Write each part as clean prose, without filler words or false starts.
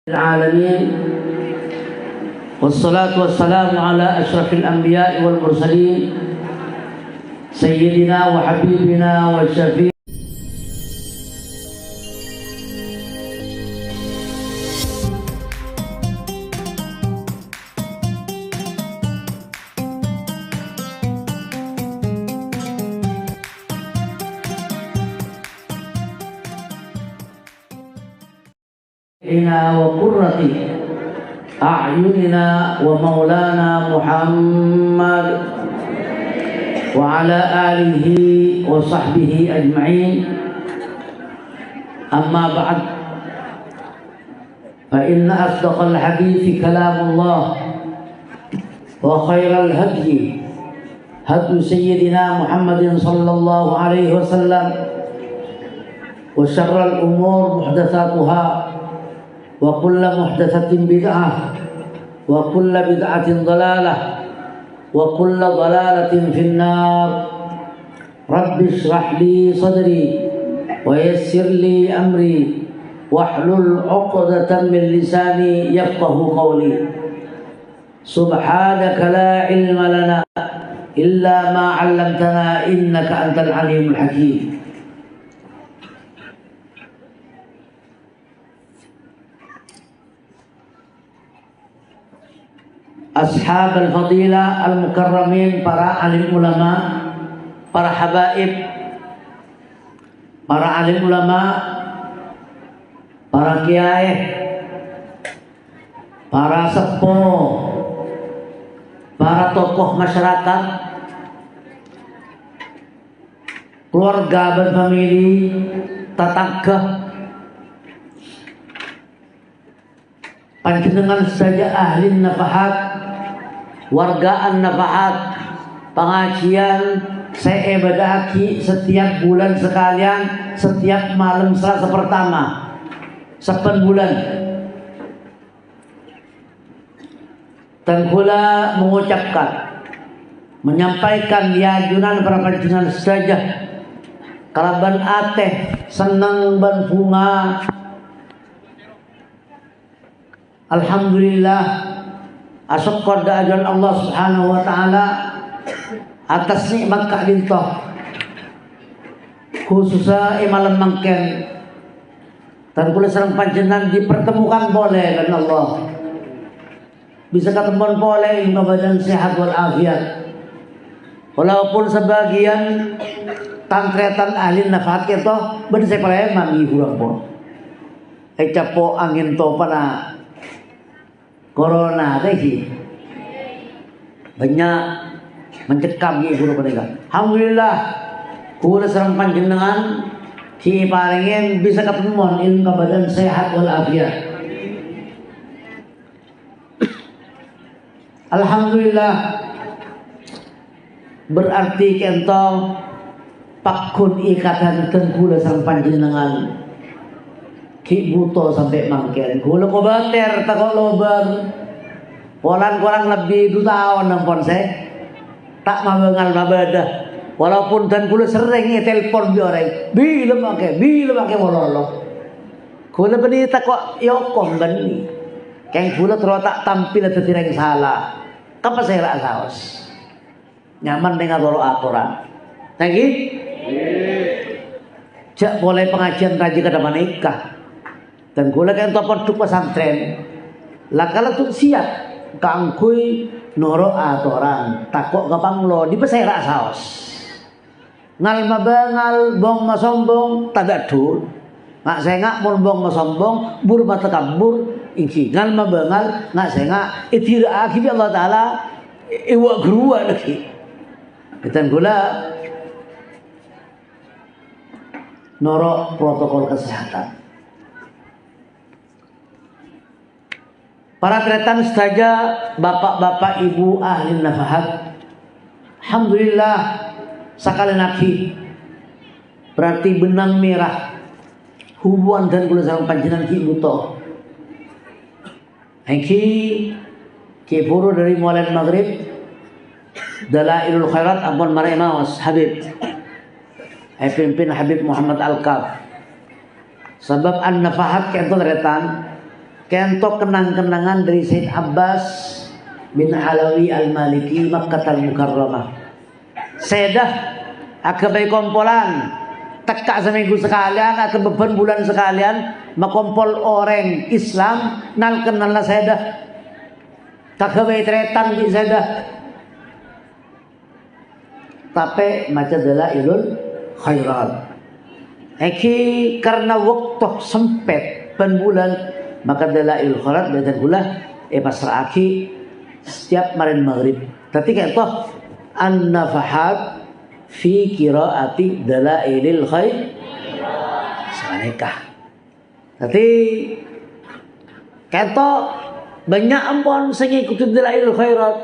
العالمين والصلاة والسلام على أشرف الأنبياء والمرسلين سيدنا وحبيبنا والشفيع وقرة أعيننا ومولانا محمد وعلى آله وصحبه أجمعين. أما بعد، فإن أصدق الحديث كلام الله، وخير الهدي هدي سيدنا محمد صلى الله عليه وسلم، وشر الأمور محدثاتها، وكل محدثة بدعة، وكل بدعة ضلالة، وكل ضلالة في النار. رب اشرح لي صدري ويسر لي أمري واحلل عقدة من لساني يفقه قولي. سبحانك لا علم لنا إلا ما علمتنا إنك أنت العليم الحكيم. Ashab al-fadilah al-mukarramin, para alim ulama, para habaib, para alim ulama, para kiai, para sepuh, para tokoh masyarakat, keluarga berfamili, tetangga, panjenengan saja ahli nafahat, wargaan nafahat, pengajian saya ibadaki setiap bulan sekalian, setiap malam Selasa pertama saben bulan. Dan kula mengucapkan, menyampaikan yajunan para panjenengan saja kalaban ateh senang ban bunga. Alhamdulillah, asyukur da'ajan Allah subhanahu wa ta'ala atas nikmat ka'lintoh khususnya malam mangken, dan kula sareng panjenengan dipertemukan boleh dan Allah bisa ketemu boleh dengan badan sehat walafiat. Walaupun sebagian tantretan ahli nafahat kita bersih pada mami kurang po capo angin to pana corona tadi banyak mencekam di guru mereka. Alhamdulillah kula sareng panjenengan diparingin bisa ketemuan ilmu badan sehat walafiat. Alhamdulillah, berarti kento pakun ikatan kula sareng panjenengan ki buto sampai mangken. Kula ko bater takok lobar. Walan lebih 2 tahun nampon saya tak mabengal mabadah. Walaupun dan kula sering telepon bi orang. Bila make wololo. Kula beni takok yokom beni. Keng kula terus tak tampil dadi reng salah. Kapa saya rak saos. Nyaman dengan tolo aturan. Lagi? Jak boleh pengajian kaji kada menikah. Dan kula kan topon pesantren. Lah kalau tuh siap kangkui noro aturan takok kapanglo di peserak saos. Ngal mabangal bong masombong tadadul. Ngak sengak mun bong masombong bur matakabur iki. Ngal mabangal ngak sengak itira akibi Allah taala iwa gerua lagi. Dan kula noro protokol kesehatan. Para tretan saja, bapak-bapak, ibu ahli nafahat, alhamdulillah sekali lagi berarti benang merah hubungan dan kula sareng panjenengan ki buto. Ki puru dari mulai maghrib Dalailul Khairat ampun mare maos Habib. Pimpin Habib Muhammad Al-Kaf. Sebab an nafahat kento tretan Kento kenang-kenangan dari Said Abbas bin Alawi Al-Maliki Makkah Al-Mukarramah. Sedah akabai kompolan tekak seminggu sekalian atau beberapa bulan sekalian makompol orang Islam nal kenal sedah kakabai tretan di sedah tapi macam dalailul khairat. Eki karena waktu sempit bulan maka dalailul khairat dan gula pasrah aki setiap marin maghrib. Tapi kayak toh an-nafahat fi qiraati dalailil khair sanekah. Tapi kayak toh banyak ampun sing ikuti dalailul khairat.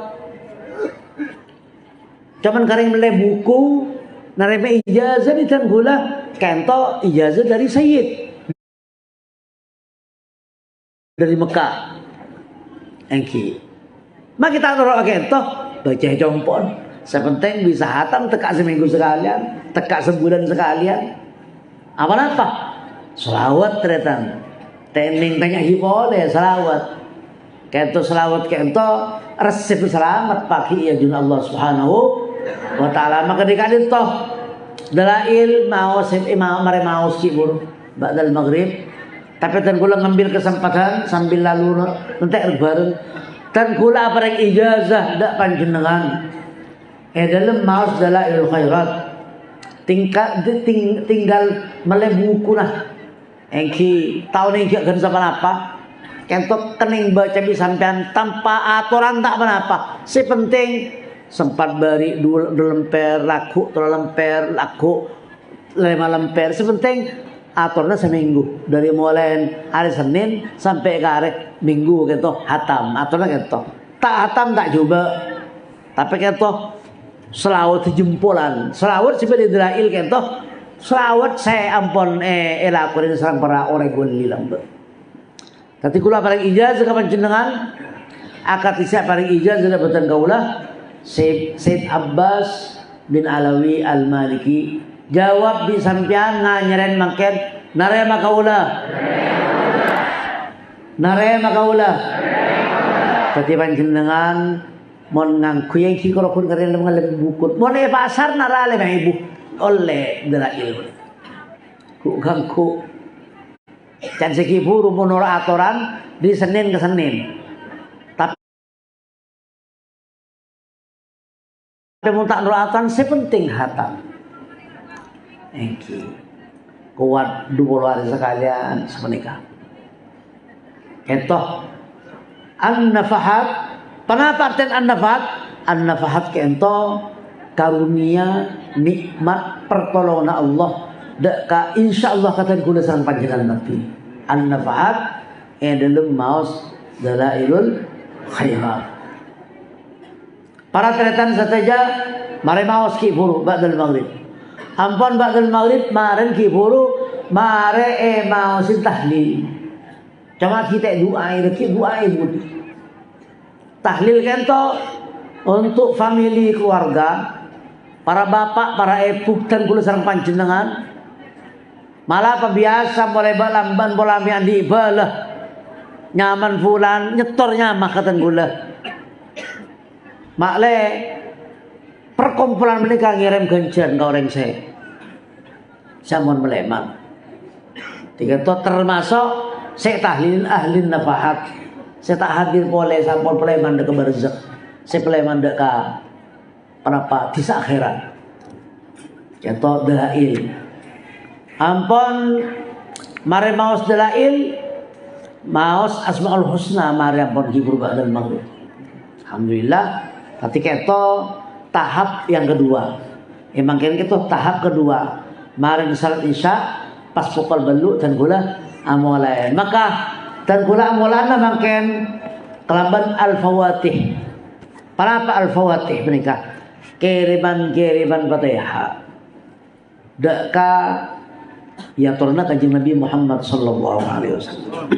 Cuman kareng meleh buku nareme ijazah di tan gula kento ijazah dari Sayyid dari Mekah. Engki. Mak kita nurut kento baca jompon. Sepenting bisa hatam tekak seminggu sekalian, tekak sebulan sekalian. Apa? Selawat tretan. Tening tanya hipole selawat. Kento selawat kento resep selamat pagi ya jun Allah Subhanahu wa ta'ala. Maka dikali toh dalail mau mare mau sibur ba'dal maghrib. Tapi tan kula ngambil kesempatan sambil lalu entek bareng. Tan kula apa yang ijazah dak panjenengan. Dalam maus dalail khairat. Tinggal melebuku nah. Engki tahun ini gak sapa apa. Kentok kening baca bisa sampean tanpa aturan tak apa. Si penting sempat bari dua lemper laku, dua lemper laku, 5 lemper. Sepenting aturnya seminggu dari mulai hari Senin sampai ke hari Minggu gitu hatam. Aturnya gitu. Tak hatam tak coba. Tapi gitu selawat jempolan. Selawat sebagai dalail gitu. Selawat saya ampun lakuin serang para orang goli lambe. Tapi kula paling ijazah kapan jenengan akad isya paling ijazah dapatan kaulah Said Abbas bin Alawi Al-Maliki jawab di sampian nganyeren makin narema kaula tadi panjenengan mon ngangku yang kikoro kun karen lebih bukut mon pasar narale mah ibu oleh dalail ku gangku can segi buru menurut aturan di Senin ke Senin. Pemuntak nuratan sepenting hatam. Engki kuat 20 hari sekalian semenikah. Kento an-nafahat. Kenapa artian an-nafahat? An-nafahat kento karunia nikmat pertolongan Allah. Deka insyaallah kata kula sang panjenengan nanti. An-nafahat dalam maus dalailul khairat. Para tretan saja mare maos ki buru ba'dal maghrib. Ampun ba'dal maghrib maren ki buru mare maos tahlil. Cuma kita doa ibu. Tahlil kan to untuk family keluarga, para bapak, para ibu dan kula sareng panjenengan. Malah biasa mulai balamban bola mi andi balah. Nyaman fulan nyetor nyamah katan kula. Makle perkumpulan mereka ngirim ganjaran ke orang saya. Samun meleman. Tiga itu termasuk saya tahlil ahlin nafahat. Saya tak hadir boleh sampun peleman dek barzak. Saya peleman dek penapa di akhirat. Contoh dalail. Ampun mare maos dalail, maos asmaul husna mare ampun hibur ba'dal maghrib. Alhamdulillah. Ketika itu tahap yang kedua. Emang kan itu tahap kedua. Marin salat isya pas pukul belu dan gula amolain. Maka dan gula amolana makin kelaban al-fawatih. Apa al-fawatih mereka? Kiriman Fatihah. Deka ya turna kanjeng Nabi Muhammad sallallahu alaihi wasallam.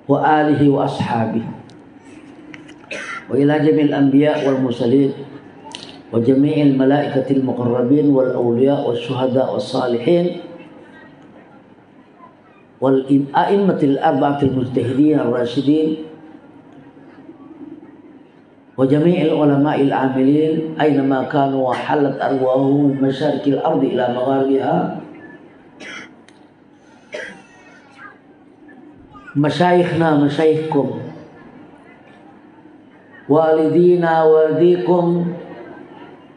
Wa alihi wa ashabihi wa ila jami'il anbiya wal mursalin wa jami'il malaikatil muqarrabin wal awliya was syuhada was salihin wal a'immatil arba'atil mujtahidin ar-rasyidin wa jami'il ulama'il amilin aynama kanu wa halat arwahuhum min masyarikil ardi ila magharibiha masyayikhna masyayikhkum walidina walidikum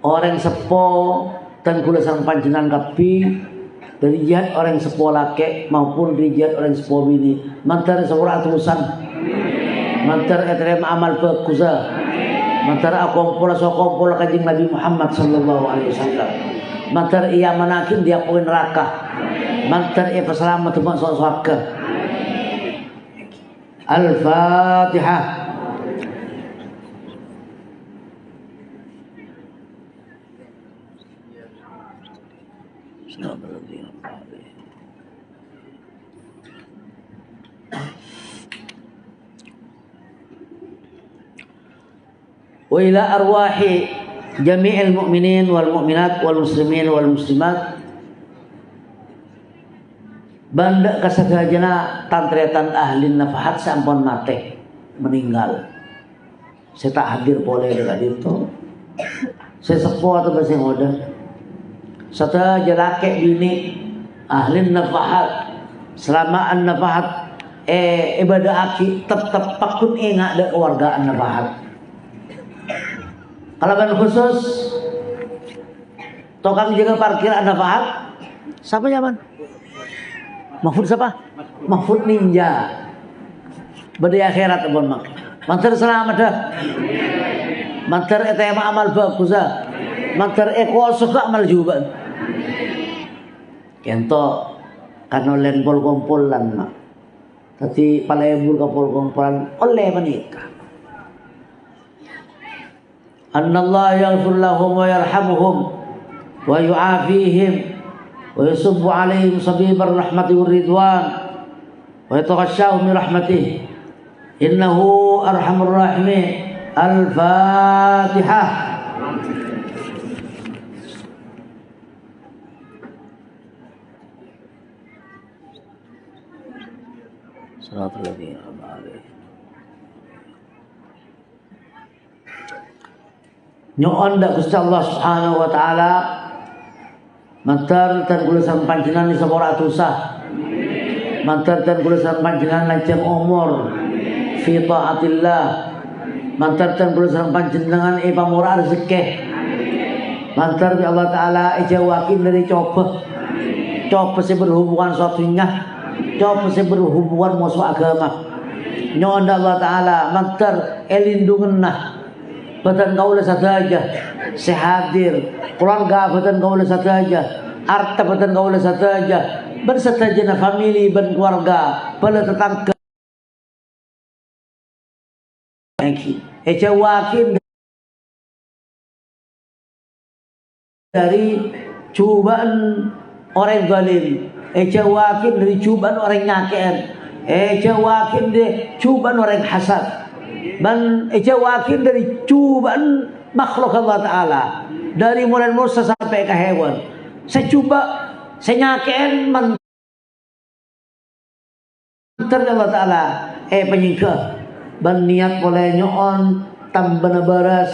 orang sepo dan kula sang panjenengan kabeh dari jihad orang sepo laki maupun dari jihad orang sepo bini mantar sepura atusan mantar etrem amal bagusa mantar akompol sokompol kanjeng Nabi Muhammad sallallahu alaihi wasallam mantar ia manakin dia poin neraka mantar ia peselamat masuk surga. Al-Fatihah. Wa ila arwahi jami'il mu'minin wal mu'minat wal muslimin wal muslimat banda kasadajana tantretan ahlin nafahat sampun mate meninggal. Saya tak hadir boleh dekat itu. Saya sepuh atau bahasa ngoda. Sata jalake bini ahlin nafahat selama an nafahat ibadah aki tetap pakun ingat ada keluargaan nafahat. Kalau khusus tokang jaga parkir anda paham? Siapa zaman? Mahfud siapa? Mahfud Ninja. Badi akhirat abon mak. Mantar selamat dah. Mantar etema amal bagus dah. Mantar eko suka amal juga. Kento kanolen pol kompolan mak. Tadi palebur kapol kompolan oleh menikah. Annallaha yaghfir lahum wa yarhamuhum wa yu'afihim wa yusubbu alaihim sabibar rahmati war ridwan wa yataghashshahum min rahmatih innahu arhamur rahimin. Al-Fatihah. Shiratal ladzina an'amta 'alaihim. Nyoon dak Gusti Allah Subhanahu wa taala mantar tan kula sang panjenengan ni sabora atusah. Mantar tan kula sang panjenengan lanjang umur fi taatillah. Mantar tan kula sang panjenengan pamurah rezeki. Mantar bi Allah taala ijawakin dari coba. Coba sing berhubungan satunya, coba sing berhubungan musuh agama. Nyoon Allah taala mantar elindungenna badan kaula sadaja sehadir keluarga badan kaula sadaja harta badan kaula sadaja bersadaja na family ban keluarga pada tetangga ejawakin dari cobaan orang zalim, ejawakin dari cobaan orang nyakian, ejawakin dari cobaan orang hasad, dan ejawakin dari cobaan makhluk Allah Ta'ala dari mulai manusia sampai ke hewan. Saya coba saya nyakian mantar Allah Ta'ala penyingkah dan niat boleh nyoon tambah baras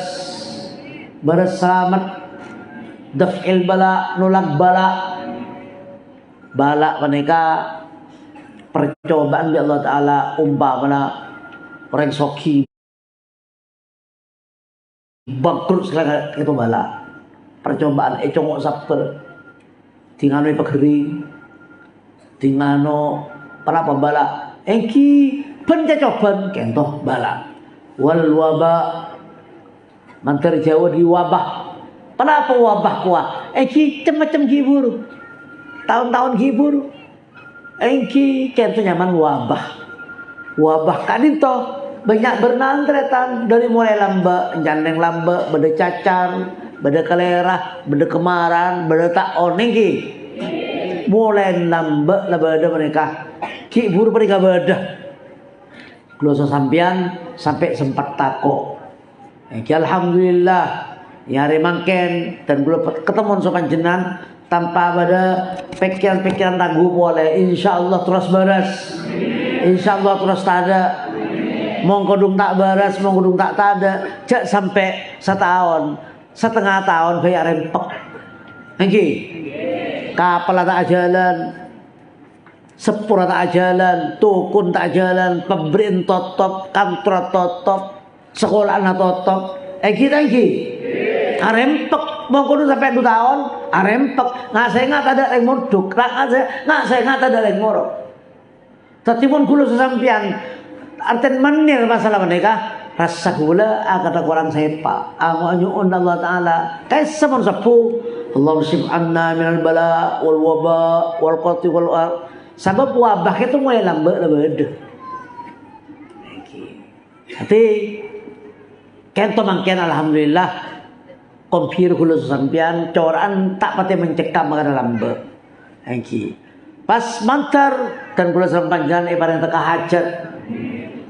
selamat daf'il bala nulak bala mereka percobaan di Allah Ta'ala umpamana orang soki bangkrut sekali itu bala percobaan congok saper tingano pegering tingano kenapa bala engki penjacoban kentoh bala wal wabah mantar Jawa di wabah. Kenapa wabah kuah? Engki macam hibur tahun-tahun hibur engki kentoh nyaman wabah kadito banyak bernantretan dari mulai lamba, jandeng lamba, beda cacar, beda kelerah, beda kemaran, beda taon niki. Mulai lamba lah beda mereka. Ki buru mereka beda. Kalau sampean sampai sempat tako. Ki alhamdulillah nyari mangken dan belum ketemu sopan jenang tanpa ada pikiran-pikiran ragu boleh. Insyaallah terus beres. Insyaallah terus tak ada. Mongko dung tak beres, mongko dung tak ada. Jak sampai setahun, setengah tahun kayak rempek. Engki. Kapal tak jalan. Sepura tak jalan, tukun tak jalan, pemberian totop, kantor totop, sekolah totop. Kita arempek mau kudu sampai 2 tahun, arempek. Nggak saya nggak ada yang moduk, nggak saya nggak ada yang morok. Tapi pun kulo sesampian, artian menir masalah mereka. Rasa gula kata orang saya pak, anyuun Allah Taala. Kayak semua sepuh, Allah subhanahu minal bala wal waba wal qati wal sabab wabah itu mulai lambat beda. Tapi kento mangkian alhamdulillah kompir kula sampean coran tak pati mencekam makana lambat. Engki. Pas mantar dan kula sampean ibarat teka hajat.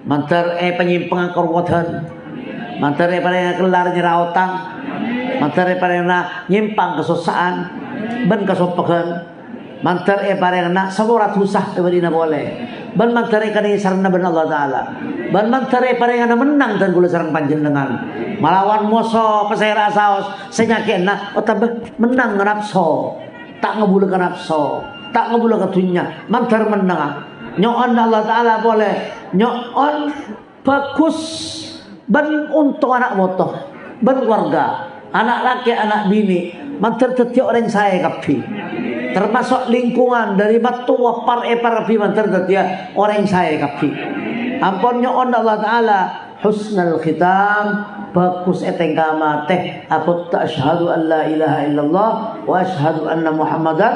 Mantar penyimpangan korwatan. Mantar ibarat kelar nyerautang. Mantar ibarat nyimpang kesusaan ben kesopakan. Mantar parengna semua ratusah diberi boleh. Ban mantar kani sarana ben Allah Taala. Ban mantar parengna menang dan gula sarang panjenengan. Malawan moso pesera saos senyakena tambah menang nafsu. Tak ngebulakan nafsu, tak ngebulakan dunya. Mantar menang. Nyoon Allah Taala boleh. Nyoon bagus ban untuk anak moto, ban keluarga, anak laki, anak bini. Mantar setiap orang saya kapi. Termasuk lingkungan dari matua par mantar setiap orang saya kapi. Ampunnya on Allah Taala husnul khitam bagus etengkama teh aku tak asyhadu an la ilaha illallah wa asyhadu anna muhammadan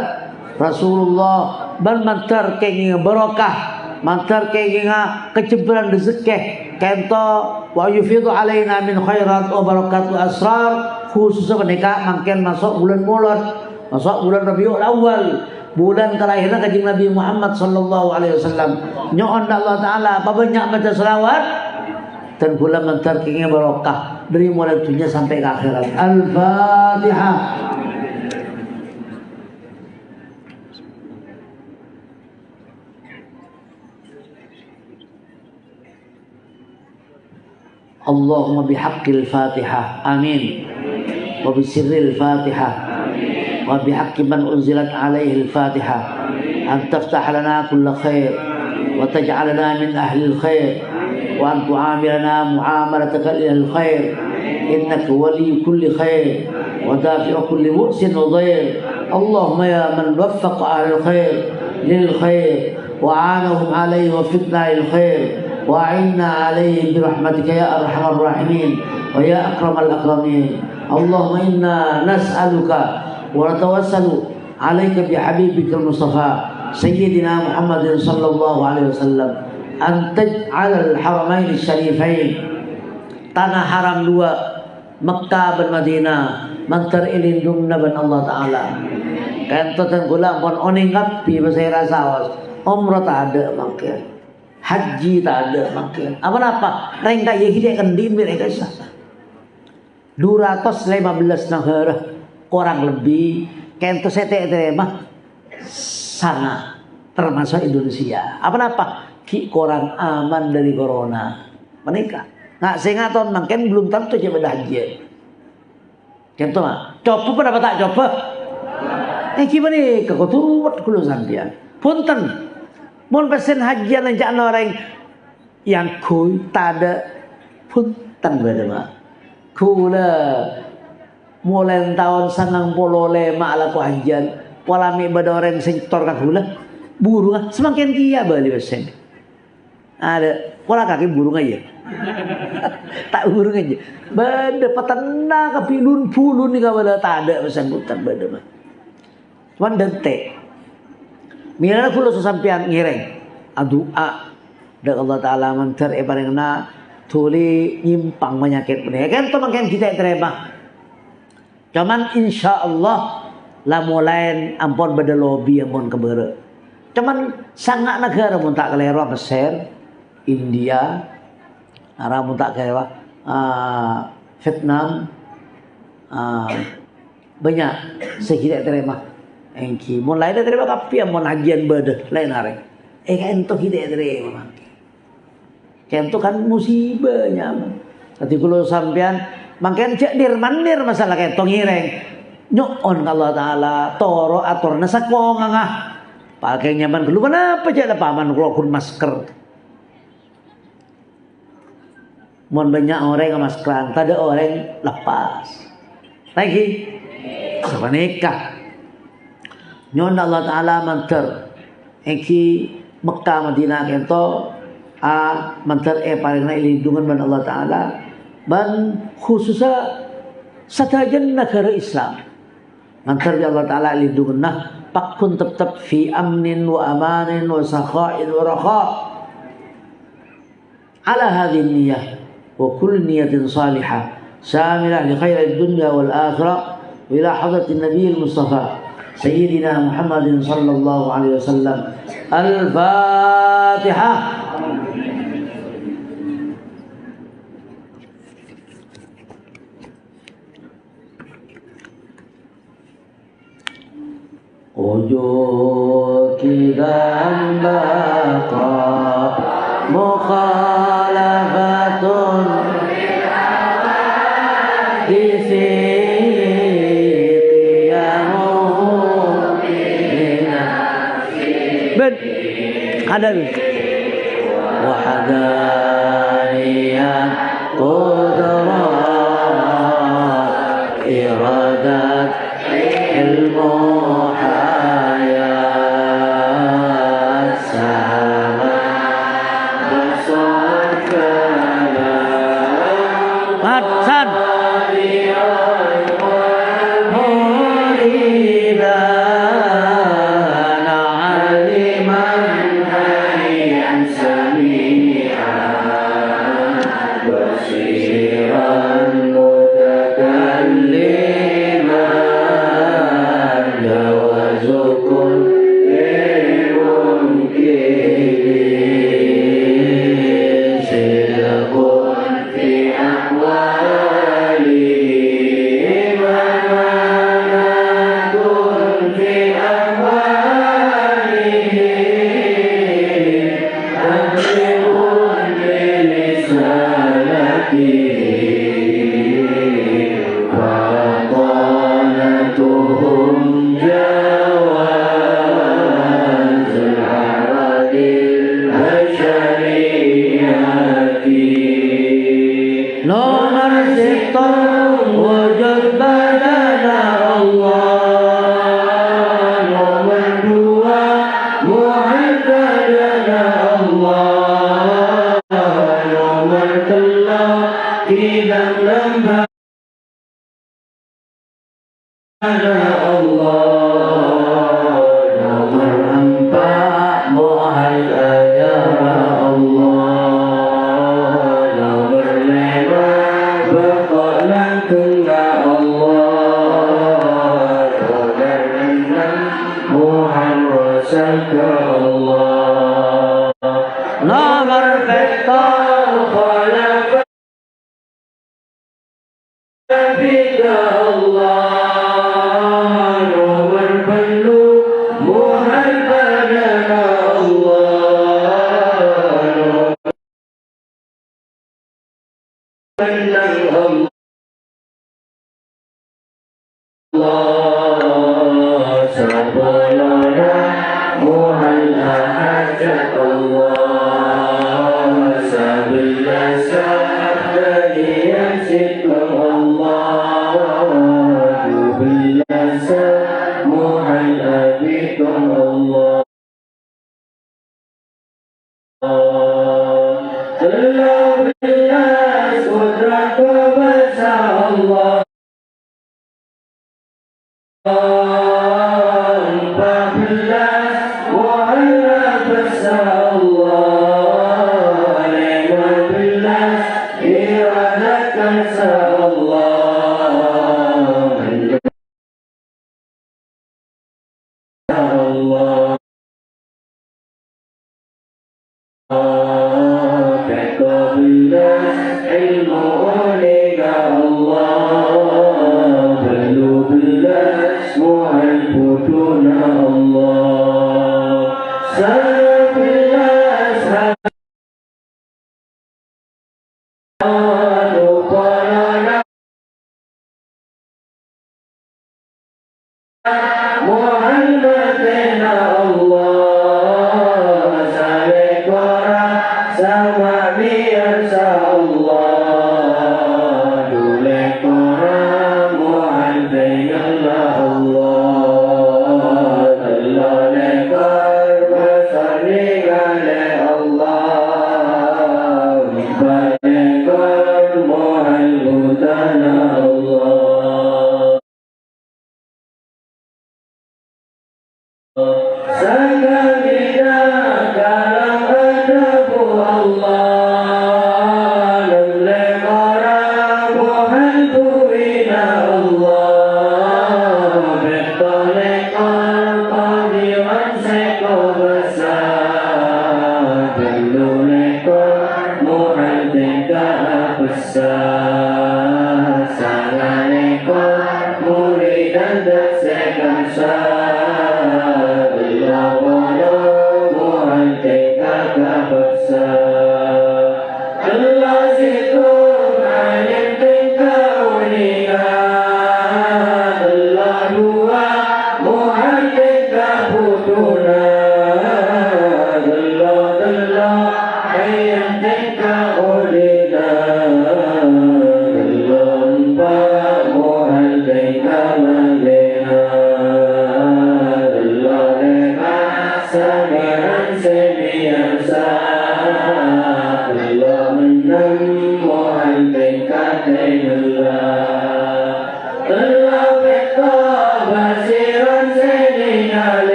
rasulullah ban mantar kengi barokah mantar kengi kecebran rezeki kento wa yufidu alaina min khairat wa barakatu asrar khususnya mereka makin masuk bulan Maulud, masuk bulan Rabiul Awal, bulan kelahiran kanjeng Nabi Muhammad sallallahu alaihi wasallam. Nyoon Allah Taala banyak baca selawat dan bulan mentar kenging barokah dari mulai dunia sampai ke akhirat. Al-Fatihah. Allahumma bihaqqil Fatihah. Amin. Wa bisirril Fatihah. Wa bihaqqi man unzilat alaihi al-Fatihah. An taftah lana kulla khair wa taj'alana min ahli al-khair wa an tu'amilana mu'amalataka lil khair innaka wali kulli khair wa dafi'u kulli mu'sin wa dhair. Allahumma ya man waffaqa ahli al-khair lil khair wa 'anahum alaihi wa fitna lil khair وأعنا عليه برحمتك يا أرحم الراحمين ويا أكرم الأكرمين. اللهم إنا نسألك ونتوسل عليك بحبيبك المصطفى سيدنا محمد صلى الله عليه وسلم أن تجعل الحرمين الشريفين tanah haram dua Mekah dan Madinah mantar ilindung naban Allah Ta'ala kanto tan kula pon oning kapi bahasa rasawas umrah tak ada makin haji tak ada makin apa-apa rengka ya hidup kendin mereka sah 215 negara kurang lebih kento sete terima sana termasuk Indonesia apa-apa ki kurang aman dari corona menikah nggak sengaton makin belum tentu coba haji kento mah coba pada tak coba gimana kekoturuat kulo sampean punten mun pesen hajian lanjak orang yang kuy tada punten beda mah kula mulai tahun 95 ala ku hajian walami beda orang sektor ka kula burung semakin kia bali pesen ada wala kaki burung aja tak burung aja beda petena ka pilun-pulun ni ka bala tada pesen punten beda mah cuman dente mira kula sasampian ngireng adua dan Allah Taala mantar parengna tuli nyimpang penyakit punika kan to mangken kita terima cuman insyaallah la mulain ampun beda lobi ampun kebeure cuman sangat negara mun tak kelero Mesir India Arab mun tak kelero Vietnam banyak saya tidak terima Engki mulai dari kapi mon hajian bede lain hari. Kan to hide dari mah. Kan to kan musibahnya. Tapi kalau sampean mangken cek mandir masalah kayak tong ireng. Nyoon Allah Ta'ala toro atur nasako ngangah. Pakai nyaman dulu kenapa cek ada paman kun masker. Mon banyak orang yang maskeran, tak ada orang lepas. Lagi, siapa nikah? Nyon Allah Ta'ala manter. Eki Mekah Madinah kento manter paling lindungan ban Allah Ta'ala. Ban khususnya sadajan negara Islam. Manter Allah Ta'ala lindungan nah pakun tetap fi amnin wa amanin wa sakha'in wa rakha. Ala hadhihi niyah wa kulli niyatin salihah samilah li khairil dunya wal akhirah wa ila hadratin nabiyil mustafa sayyidina Muhammadin sallallahu alaihi wasallam. Al-Fatihah. Wujud kidan baqa mukhalafatun ada wahdaniyah qudrat iradat ilmu hayat sama Matsan Allah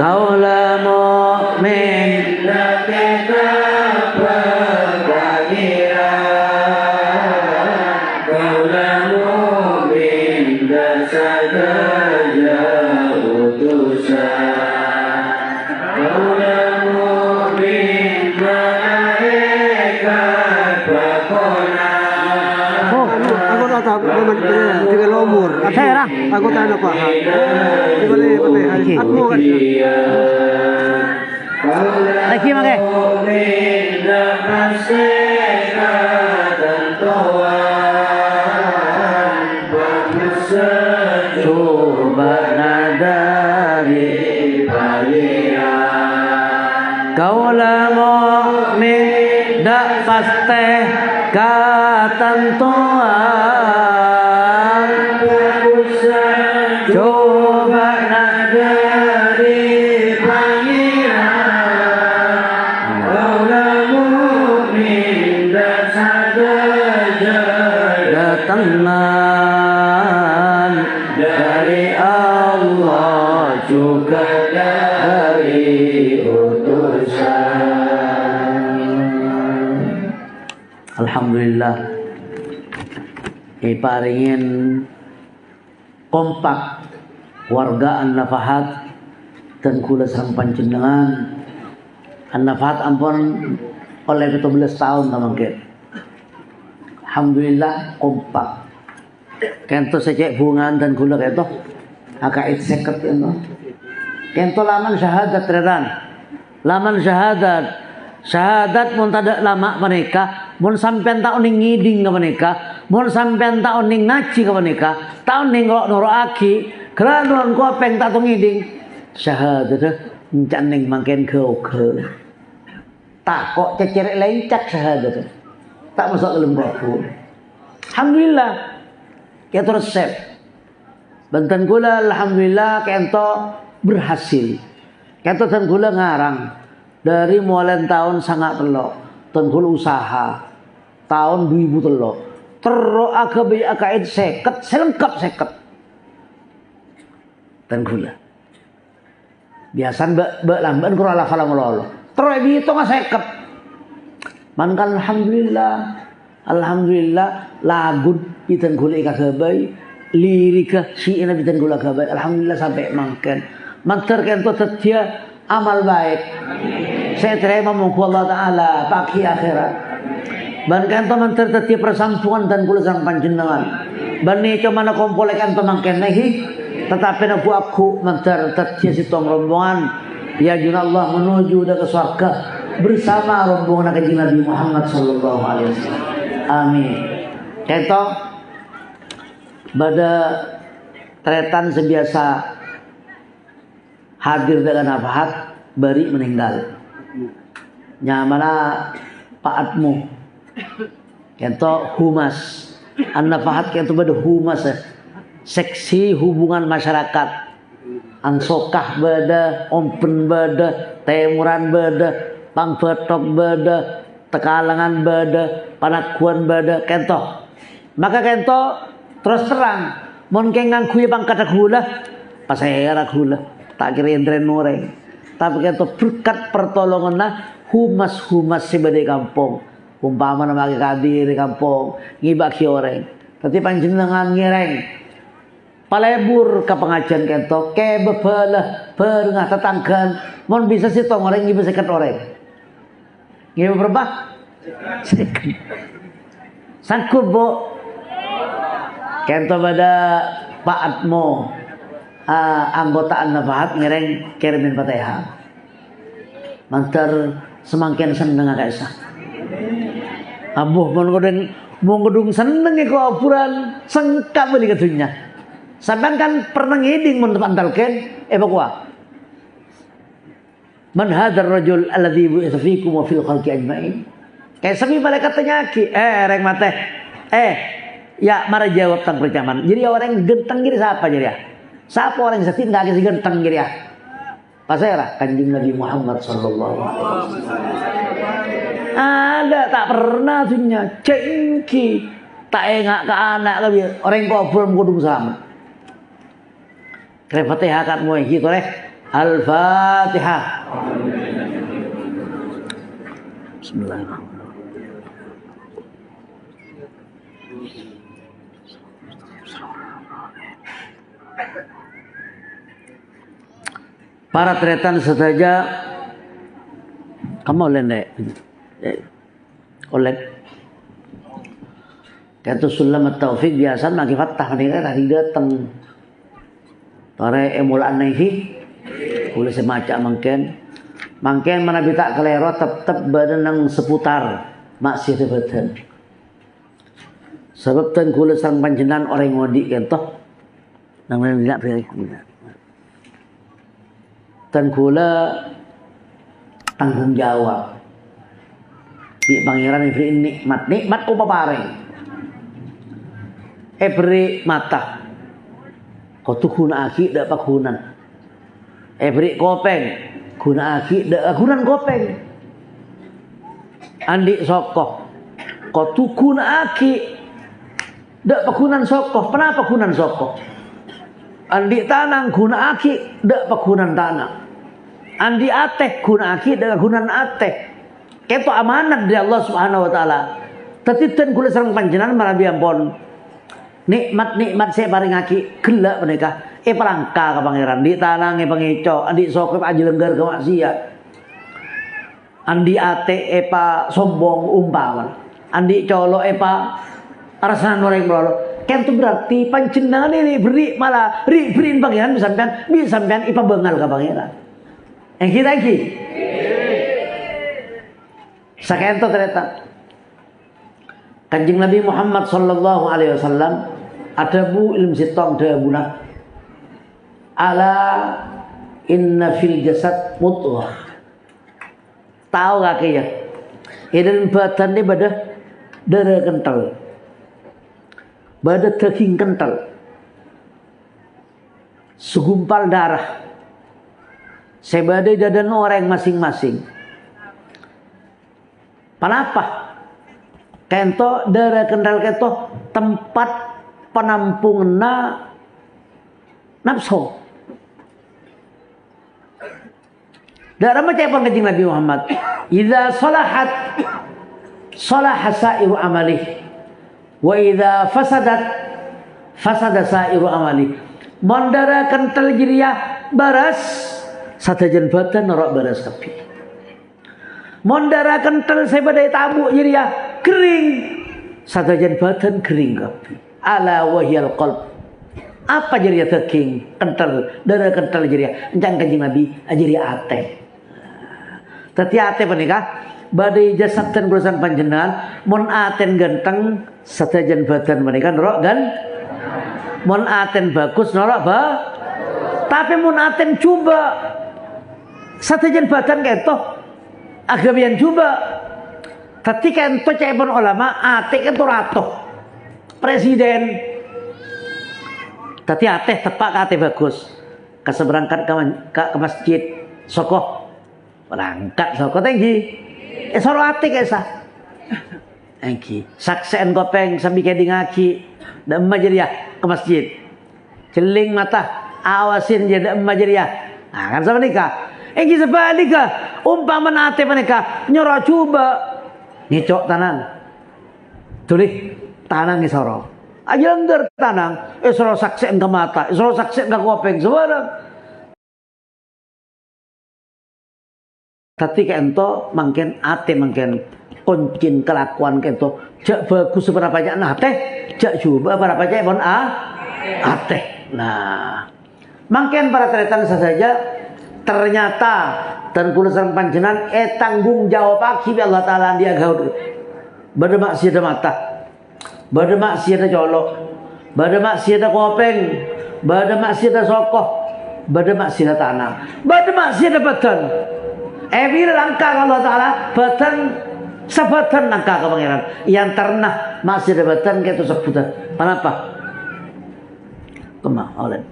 Kaulah mu'min naman tiga lomur. Saya lah. Aku tanya Pak. Di balik patay. Atmo kan. Lagi makai. Coba nadari kaulah mukmin dak pasti ketentuan coba nadari pangeran kaulah mukmin dak saja datangan dari Allah juga dari utusan. Alhamdulillah iparingin kompak warga An-Nafahat dan kula sareng panjenengan An-Nafahat ampun oleh 17 tahun namangke. Alhamdulillah kompak. Kento secek bungan dan kula keto akaid seket itu. Kento laman syahadat redan. Laman syahadat mun tada lama menika, mun sampean tak ning ngiding ka menika, mun sampean tak ning ngaji ka menika, tak ning noroaki, keraduan kopeng tak ngiding. Syahadat encan ning mangken ke. Tak kok cecerek lencak syahadat. Tak masuk dalam buku. Alhamdulillah. Kita resep. Banten gula alhamdulillah kento berhasil. Kento dan gula ngarang. Dari mulai tahun sangat telok. Dan gula usaha. Tahun 2000 telok. Terus akaid seket. Selengkap seket. Dan gula. Biasan mbak lamban kurang lafal ngelolo. Terus itu nggak seket. Mankan alhamdulillah lagu pitan gula kagabay lirika si ina pitan gula kagabay alhamdulillah sampai mangken mantar kento setia amal baik saya terima mengku Allah Ta'ala pagi akhirat ban kento mantar setia persampungan dan gula sang panjenengan ban ni cuma na kompole kento mangken nahi tetapi na aku mantar setia si tong rombongan ya junallah menuju ke surga bersama rombongan kanjeng Nabi Muhammad sallallahu alaihi wasallam. Amin. Keto pada tretan sebiasa hadir dengan Nafahat bari meninggal. Nyamana Pak Atmo. Keto humas. An-Nafahat keto pada humas seksi hubungan masyarakat. Ansokah bada, ompen bada, temuran bada, pangbetok bada, tekalangan bada, panakuan bada, kento. Maka kento terus terang, mon kengang kuya bang kata gula, pasayara gula, tak kira entren noreng. Tapi kento berkat pertolongan nah humas si badai kampung, umpama nama kadir kampung, ngibaki orang. Tapi panjenengan ngireng. Palebur ke pengajian kento, ke bebelah, berengah tetanggan, mon bisa sih tong orang ngibu seket orang. Ngibu berapa? Seket. Sangkut bo, kento pada Pak Atmo, anggota An-Nafahat ngereng kirimin Fatihah. Mantar semakin seneng agak isa. Abuh mon gedung seneng ke apuran, sengkap beli kedunya. Sampean kan pernah ngiding mun pantalken bakwa. Man hadzal rajul alladzi bu'itsa fikum wa fil khalqi ajmain. Kayak sami malaikat tanyaki, reng mate. Ya mara jawab tang percaman. Jadi orang genteng gini siapa jadi ya? Siapa orang sakit enggak kasih genteng jadi ya? Pasera Kanjeng Nabi Muhammad sallallahu alaihi wasallam. Ada tak pernah dunya cengki tak engak ke anak lebih orang kobol kudung sama. Al-Fatihah kat mu iki toleh. Al-Fatihah. Bismillahirrahmanirrahim. Para tretan saja kamu oleh oleh Kata Sulam Taufik biasa lagi fatah mereka tadi datang. Tore emulan nahi, boleh semacam mangken mana bita kelero tetap badan yang seputar maksiat badan. Sebab tan kula sang panjenengan orang ngodi kentoh nang tidak pilih. Tan kula tanggung jawab. Di pangeran ibri nikmat ku papareng. Ibri mata. Kau tu guna aki dak pakunan. Ibri kopeng guna aki dak gunan kopeng. Andi sokoh. Kau tu guna aki dak pakunan sokoh. Kenapa pakunan sokoh? Andi tanang guna aki dak pakunan tanang. Andi ateh guna aki dak gunan ateh. Keto amanat dari Allah Subhanahu wa taala. Tetitan kula sareng panjenengan marabi ampun. Nikmat saya paring aki gelak menika. Pelangka ka pangeran di tanang pengeco, andi sokep aja lenggar ke maksiat. Andi ate sombong umpaman. Andi colo arasan orang melolo. Kentu berarti panjenengan ini beri malah beriin pangeran bisa sampean bengal ka pangeran. Yang kita iki. Sakento ternyata Kanjeng Nabi Muhammad sallallahu alaihi wasallam ada bu ilmu sitong dabuna ala inna fil jasad mudghah. Tahu gak ya? Dalam badan ini pada darah kental, pada daging kental, segumpal darah, sebadai dadan orang masing-masing. Kenapa? Kento darah kental kento tempat penampungna nafsu. Darah macam apa Kanjeng Nabi Muhammad? Idza salahat salaha sa'iru amali wa idza fasadat fasada sa'iru amali. Mandara kental jiriah baras sadajan badan norok baras kabeh. Mondara kental sebadai tabu jiria kering sadajan badan kering kabeh. Ala wahyal qalb. Apa jiria daging kental darah kental jiria encang Kanjeng Nabi jiria ate. Tati ate menika badai jasad dan kurusan panjenengan mon aten ganteng sadajan badan menika norok kan mon aten bagus norok tapi mon aten coba sadajan badan ketoh agamian coba. Ketika ento cepon ulama, ate kan ratoh presiden. Tati ate tepak ate bagus. Kaseberangkat ke masjid, sokoh berangkat sokoh tinggi. Soro ate kaisa. Tinggi. Sakseen kopeng sambil keding aki, dan majeriah ke masjid. Celing mata, awasin jadi majeriah. Nah kan sama nikah. Egi sebalika umpama nate mereka nyoro coba ngicok tanang tulih tanang isoro aja lengger tanang isoro saksen ke mata isoro saksen ke kopeng sebarang tapi kento mangken ate mangken koncin kelakuan kento jak bagus seberapa jak nate jak coba berapa jak bon ate. Nah mangken para tretan saja ternyata dan kula sareng panjenengan tanggung jawab aki Allah taala dia gaud. Bade maksiat mata. Bade maksiat colok. Bade maksiat kopeng. Bade maksiat sokoh. Bade maksiat tanah. Bade maksiat badan. Bila langka Allah taala badan sebadan langka ke pangeran. Yang ternah maksiat badan gitu sebutan. Kenapa? Kemah oleh.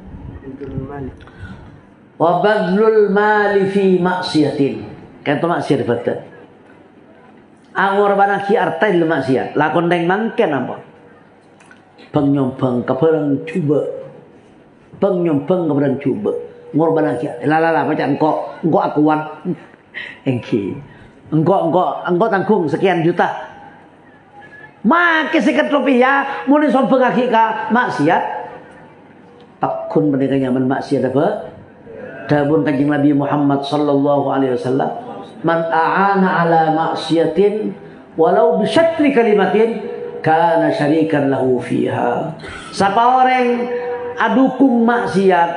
Wa badlul mali fi maksiatin. Kanto maksiat badan. Angor banaki artai maksiat. Lakon deng mangken apa? Penyombang kebarang coba. Penyombang kebarang coba. Ngor banaki. Lala baca engko akuan. Engki. Engko tanggung sekian juta. Make sekat rupiah muni sombong aki ka maksiat. Pakun menika nyaman maksiat apa? Dawuh Kanjeng Nabi Muhammad sallallahu alaihi wasallam, "Man a'ana ala maksiatin walau bi syatri kalimatin kana syarikan lahu fiha. Siapa orang adukung maksiat,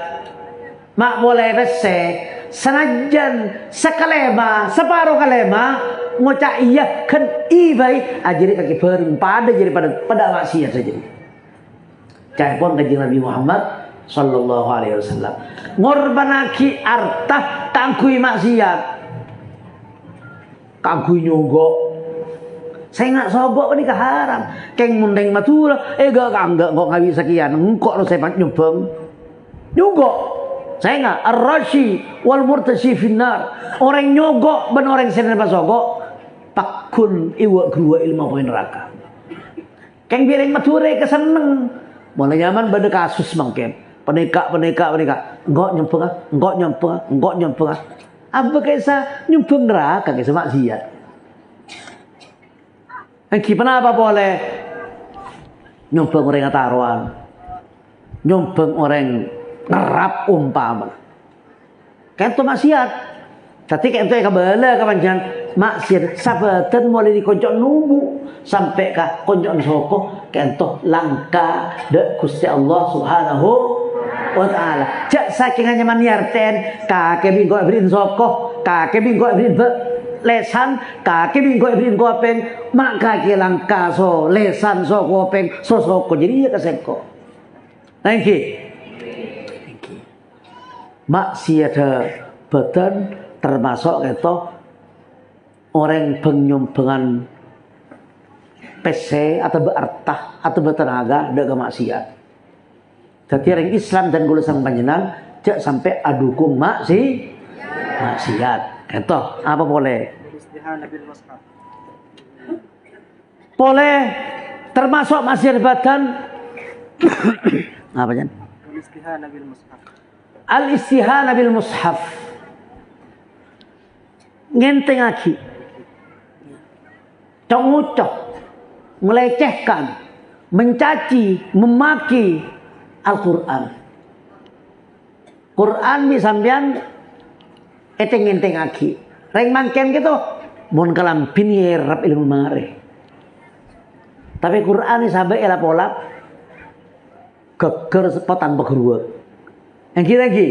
mak boleh bese senajan sekalema separuh kalema ngucap iya kan ibai ajari kaki bering pada jadi pada maksiat saja. Cai pun kanjeng Nabi Muhammad sallallahu alaihi wasallam ngorbanaki artah kangkui maksiat, kangkui nyogok. Saya nggak sogok ini haram. Keng mundeng matura, enggak bisa kian. Engkok lo saya nyumbang. Nyogok. Saya nggak ar-rashi wal murtashi finnar. Orang nyogok ben orang senen pas sogok. Pakun iwa kedua ilmu poin neraka. Keng biring matura keseneng. Mulai nyaman pada kasus mangken. Peneka. Enggak nyumbang. Apa kaisa nyumbang neraka kaisa maksiat. Kenapa boleh nyumbang orang taruhan, nyumbang orang ngerap umpama. Kan itu maksiat. Tapi kan itu kabala kawanjan maksiat. Sabadan mulai dikoncok nunggu sampai ka koncok soko kan itu langka dek Gusti Allah Subhanahu wa taala. Jak saking nyaman yarten kakek bingko brin soko, kakek bingko brin lesan kaki bingko ibrin kopeng mak kaki langka so lesan so kopeng so soko jadi iya keseko. Thank you. Maksiat badan termasuk itu orang penyumbangan PC atau berartah atau bertenaga dengan maksiat. Jadi orang Islam dan gulasan panjenengan jak sampai adukung maksiat. Itu apa boleh? Boleh termasuk maksiat badan. Apa jan? Al-istihana bil mushaf. Ngenteng aki. Congucok, melecehkan, mencaci, memaki Al-Qur'an. Quran bisambian eteng-enteng aki. Reng mangken gitu. Mun kalam pinierap ilmu mare. Tapi Quran sampai ela pola geger sepotan begerua. Yang lagi.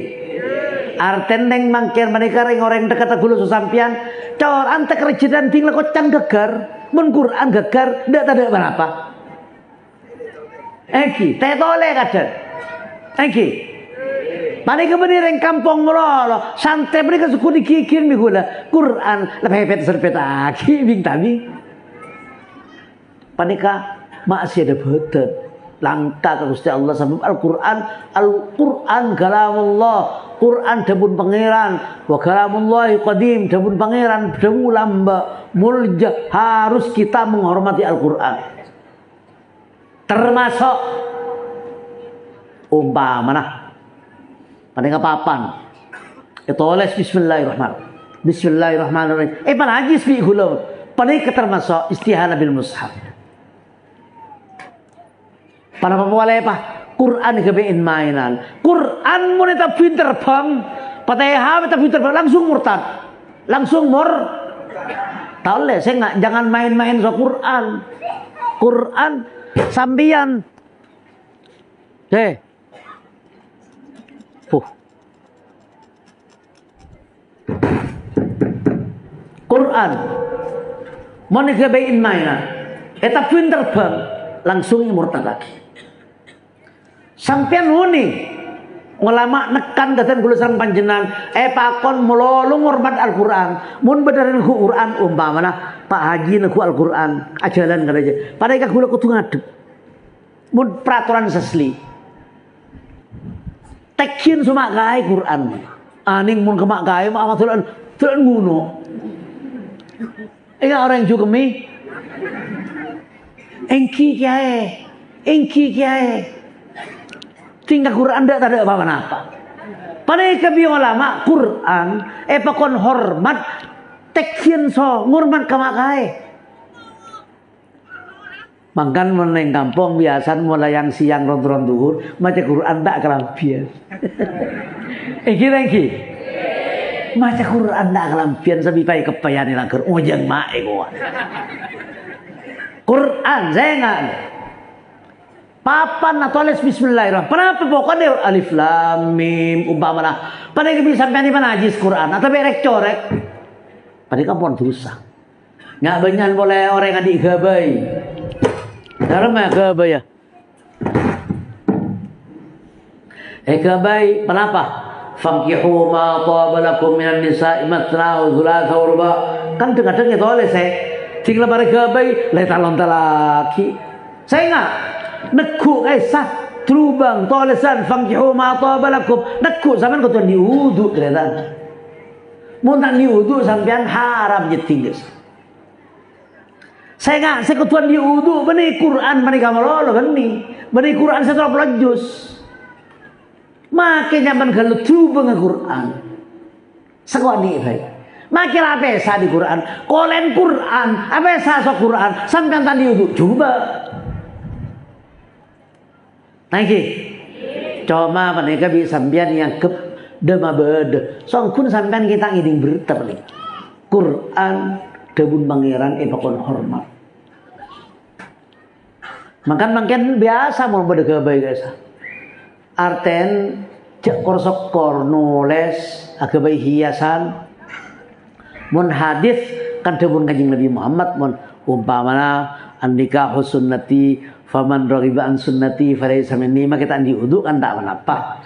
Arten neng mangken mereka reng orang dekat gulu susampian. Cor ante kerjidan tinggal kocan geger. Mun Quran geger ndak ada berapa. Eki, tetole kadang. Eki. Mari kemudian yang kampung melolo, santai mereka suku dikikir migula Quran lebih hebat serpet lagi bing tadi. Panika masih ada betul langka ke Gusti Allah sebab Al-Quran kalamullah, Quran dapun pangeran, wa kalamullahi qadim dapun pangeran, dawu lamba mulja, harus kita menghormati Al-Quran. Termasuk umpamana paling papan itu oles bismillahirrahmanirrahim. Bismillahirrahmanirrahim. Panajis bi gula. Paling termasuk istihana bil mushaf. Para pemulai apa? Quran kebein mainan. Quran mun eta pinter bang. Fatihah eta pinter bang langsung murtad. Langsung tahu le saya jangan main-main so Quran. Quran sambian. Quran mau ngebain mainan eta pinter bang langsung murtad lagi sampean huni ulama nekan datan gulusan panjenan pakon melolong hormat Al-Quran mun beneran ku Quran umpamana Pak Haji neku Al-Quran ajalan aja pada ka gula kudu ngadeg mun peraturan sesli tekin sumak gawe Quran aning mun kemak gawe mah tulan nguno. Orang juga mi engki kiai tinggal Quran ndak ada apa-apa. Pada kebi ulama Quran pakon hormat tekfin so ngurmat kamakai. Mangkan meneng kampung biasa mulai yang siang ron-ron duhur maca Quran tak kelampian. Engki maca Quran tak kelampian sampai pai kepayan laker ojang mae ko. Quran saya enggak. Papan atau tulis bismillahirrahmanirrahim. Kenapa pokoknya alif lam mim umpamana. Pada bisa sampai di mana najis Quran atau berek corek. Pada kampung dosa. Nggak banyak boleh orang adik gabai. Dalam ya gabai ya. Gabai kenapa? Fankihu ma taba lakum minan nisa'i mathna wa thulatha wa ruba. Kan dengar-dengar tulis tinggal pada gabai letalon lagi. Saya enggak nekuk sah terubang tulisan fankihu ma taba lakum nekuk zaman kau tuan diudu ternyata. Mau tak diudu sampean haram jeting guys. Saya enggak saya kau tuan diudu bani Quran bani kamalolo bani Quran saya terlalu pelajus. Makanya man kalau terubang Quran sekolah baik. Makin apa sah di Quran? Kolen Quran, apa sah so Quran? Sampai tadi itu coba. Nanti, coba mereka bisa sampean yang ke dema bede. So kun sampean kita ngiding berterli. Quran debun pangeran epakon hormat. Makan biasa mau bede kebaik guys. Arten cek korsokor nules agabai hiasan. Mun hadis kan debun kanjeng Nabi Muhammad mun umpamana an-nikahu sunnati faman raghiba an sunnati falaysa minni maka kita diudu kan tak menapa.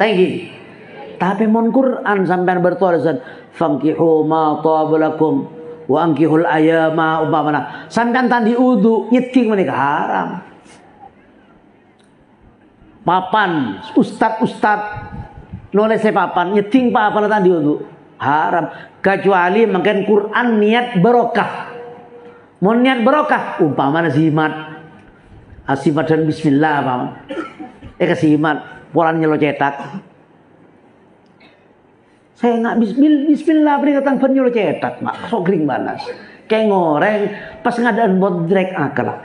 Tapi mun Quran sampean bertulisan fankihu ma tabalakum wa ankihul ayama umpamana sampean tan diudu nyeting menika haram. Papan ustad nulis papan nyeting papan tan diudu haram kecuali makan Quran niat barokah. Mau niat barokah umpamana simat asimat dan bismillah paman. Kasimat polan nyelo cetak. Saya nggak bismillah beri katang pen nyelo cetak mak sok kering banas. Kayak ngoreng pas ngadaan bodrek akal.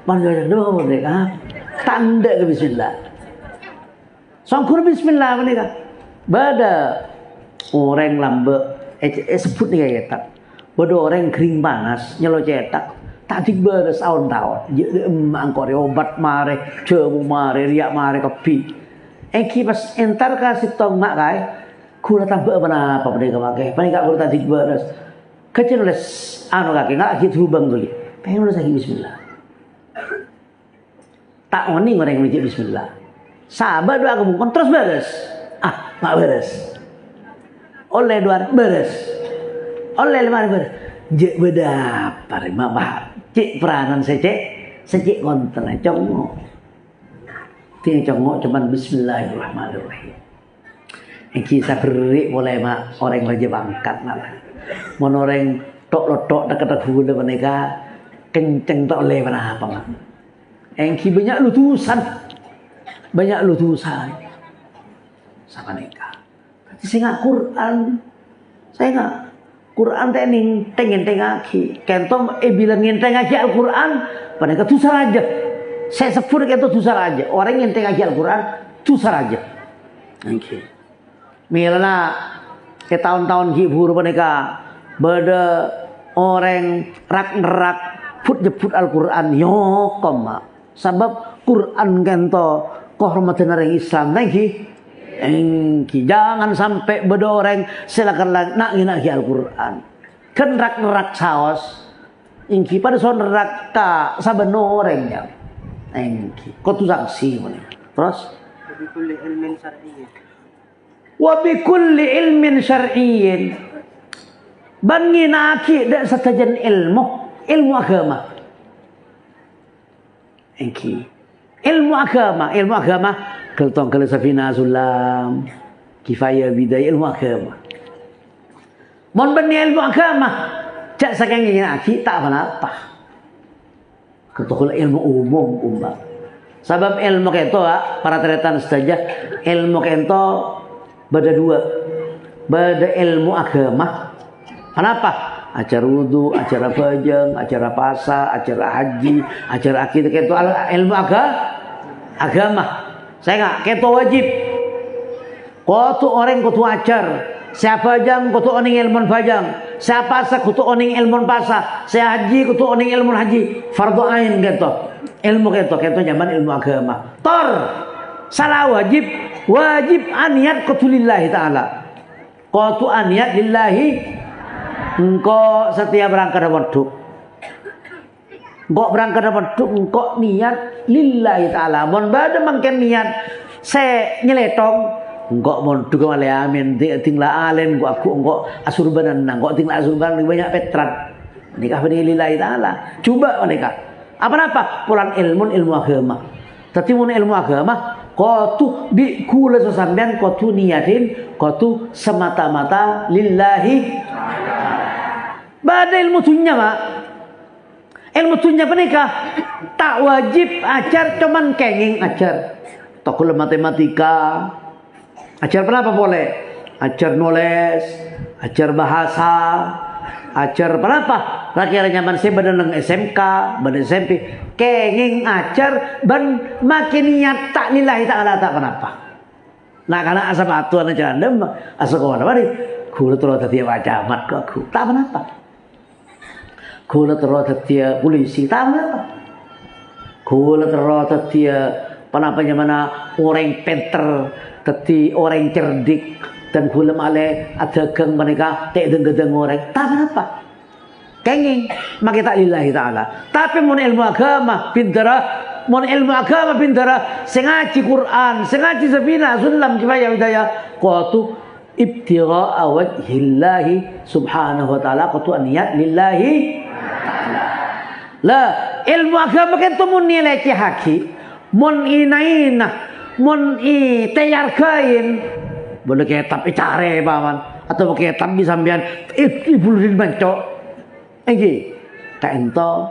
Panggil doa bodrek tanda ke bismillah. Songkur bismillah menika. Bada orang lambe sebut nih kayak tak bodoh orang kering panas nyelo cetak tak beres tahun-tahun angkor obat mare cemu mare riak mare kopi pas entar kasih tong mak kai kula tambah apa mereka pakai paling gak kurang tak beres kecil les anu kaki nggak gitu lubang tuh pengen lu lagi bismillah tak oni orang yang bismillah sabar doa kamu terus beres nggak beres oleh dua beres oleh lima beres je beda parima bah cik peranan secek konten congok tiang congok cuman bismillahirrahmanirrahim kisah beri boleh mak orang raja bangkat malah mon orang tok dekat hulu mereka kenceng tok oleh mana apa mak engki banyak lutusan sama nikah. Saya nggak Quran, saya nggak Quran tengen tengaki. Kentom bilang ngentengaki Al Quran, pada tusar aja. Saya sebut itu tusar aja. Orang yang ngentengaki Al Quran, tusar aja. Okay. Milana ke tahun-tahun hibur mereka beda orang rak put jeput Al Quran yokom sebab Quran kento kehormatan orang Islam lagi. Jangan sampai bedoreng silakan nak Al-Quran. Kan nerak saos. Engki pada son nerak ka saben orangnya. Engki. Kau tu saksi mana? Terus? Wa bi kulli ilmin syar'iyyin. Banginaki dak satajan ilmu agama. Engki. Ilmu agama keltong kalau safina sulam kifayah bidai ilmu agama mon bani ilmu agama cak saking ngaki tak apa ketokul ilmu umum sabab ilmu kento para teretan saja ilmu kento beda dua beda ilmu agama kenapa acara wudu acara bajang acara puasa acara haji acara akidah kento ilmu agama. Saya nggak keto wajib. Kau tu orang kau tu ajar Siapa jam kutu oning ilmun fajang. Siapa sa kutu oning ilmun pasa. Saya haji kutu oning ilmun haji. Fardu ain gitu. Ilmu gitu zaman ilmu agama. Tor salah wajib aniat kutu lillahi ta'ala. Kutu aniat lillahi. Engkau setiap berangkat waktu. Engkau berangkat waktu engkau niat lillahi ta'ala. Mon bada mangken niat saya nyeletong. Engkau mau juga malah amin tinggal alen gua aku engkau asurbanan engkau tinggal asurbanan banyak petrat nikah pada lillahi ta'ala. Coba mereka apa pulang ilmu agama tapi mun ilmu agama kau tu di kula sesambian kau tu niatin kau tu semata-mata lillahi pada ilmu tunya mak ilmu tunya penikah tak wajib ajar cuman kenging ajar tokul matematika. Ajar apa boleh? Ajar nulis, ajar bahasa, ajar apa? Laki-laki nyaman saya badan SMK, badan SMP, kenging ajar ban makin niat tak lillahi ta'ala tak kenapa. Nah karena asal atuan aja anda asal kawan apa nih? Gula terus tadi wajamat ke aku, tak kenapa. Gula terus tadi polisi, tak kenapa. Gula terus tadi penapanya mana orang pinter. Teti orang cerdik dan gula male ada gang mereka tak gedeng orang tak apa kenging maka tak lillahi ta'ala tapi mon ilmu agama pintara sengaji Quran sengaji sabina sunnah kifayah hidayah qatu ibtigha wajhillahi subhanahu wa ta'ala qatu niat lillahi la ilmu agama kan tu mon nilai haki mon inaina mon tayar kain boleh kitab icare paman atau kitab disambian ibulin bancok engki tak ento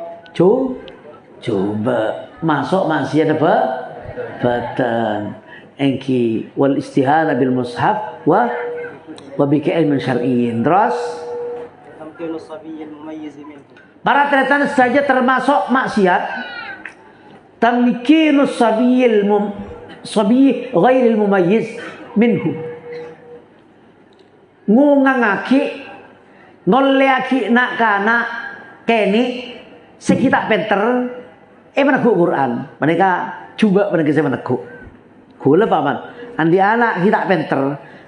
coba masuk masih ada badan engki wal istihana bil mushaf wa bi ilmin syar'iyyin terus para tretan saja termasuk maksiat tamkinus sabiyil sabi ghairil mumayyiz minhu ngungangaki ngoleaki nak kana keni sekitar penter meneku Quran mereka coba mereka saya meneku gula paman andi anak kita penter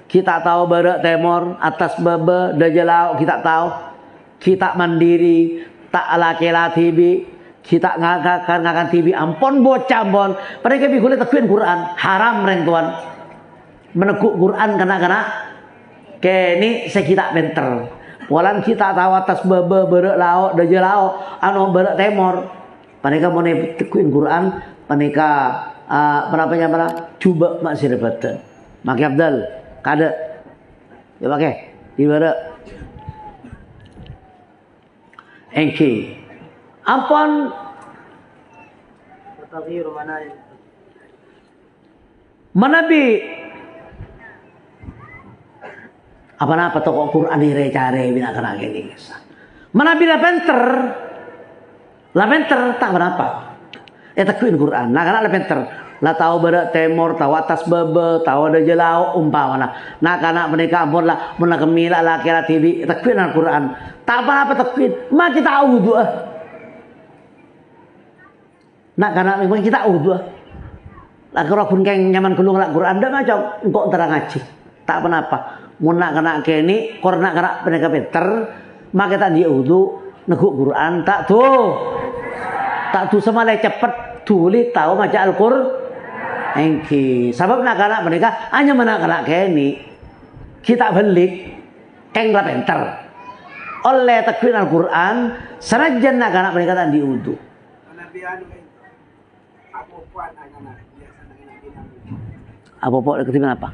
kita tahu barak temor atas baba dajalau kita tahu kita mandiri tak ala kela tibi kita ngakan TV ampun bocah ampun mereka bigule tekuin Quran haram rentuan meneguk Quran kena keni sekita penter walan kita tahu atas baba berak lauk daja lauk anu berak temor mereka mau tekuin Quran mereka mana coba masih dapat maki Abdal kada ya pakai di berak engki ampun manabi apa toko Quran ini cari bina kena gini manabi la penter tak berapa takuin Quran nah karena la penter la tahu berak temor tahu atas bebe tahu ada jelau umpamana nah karena mereka ampun lah mena kemila la kira TV takuin Al-Quran tak apa takuin mah kita tahu doa nak karena memang kita udah lah kalau pun keng nyaman kulung lah Quran dah macam engkau terang ngaji tak apa mun nak kena keni korna kena peneka pinter maka kita dia udu neguk Quran tak tuh sama le cepet tulis tahu maca Al-Qur'an engki sebab nak kena mereka hanya mana kena keni kita balik keng lah pinter oleh takwin Al-Quran sanajan nak kena mereka tak diudu apa ketimbang apa?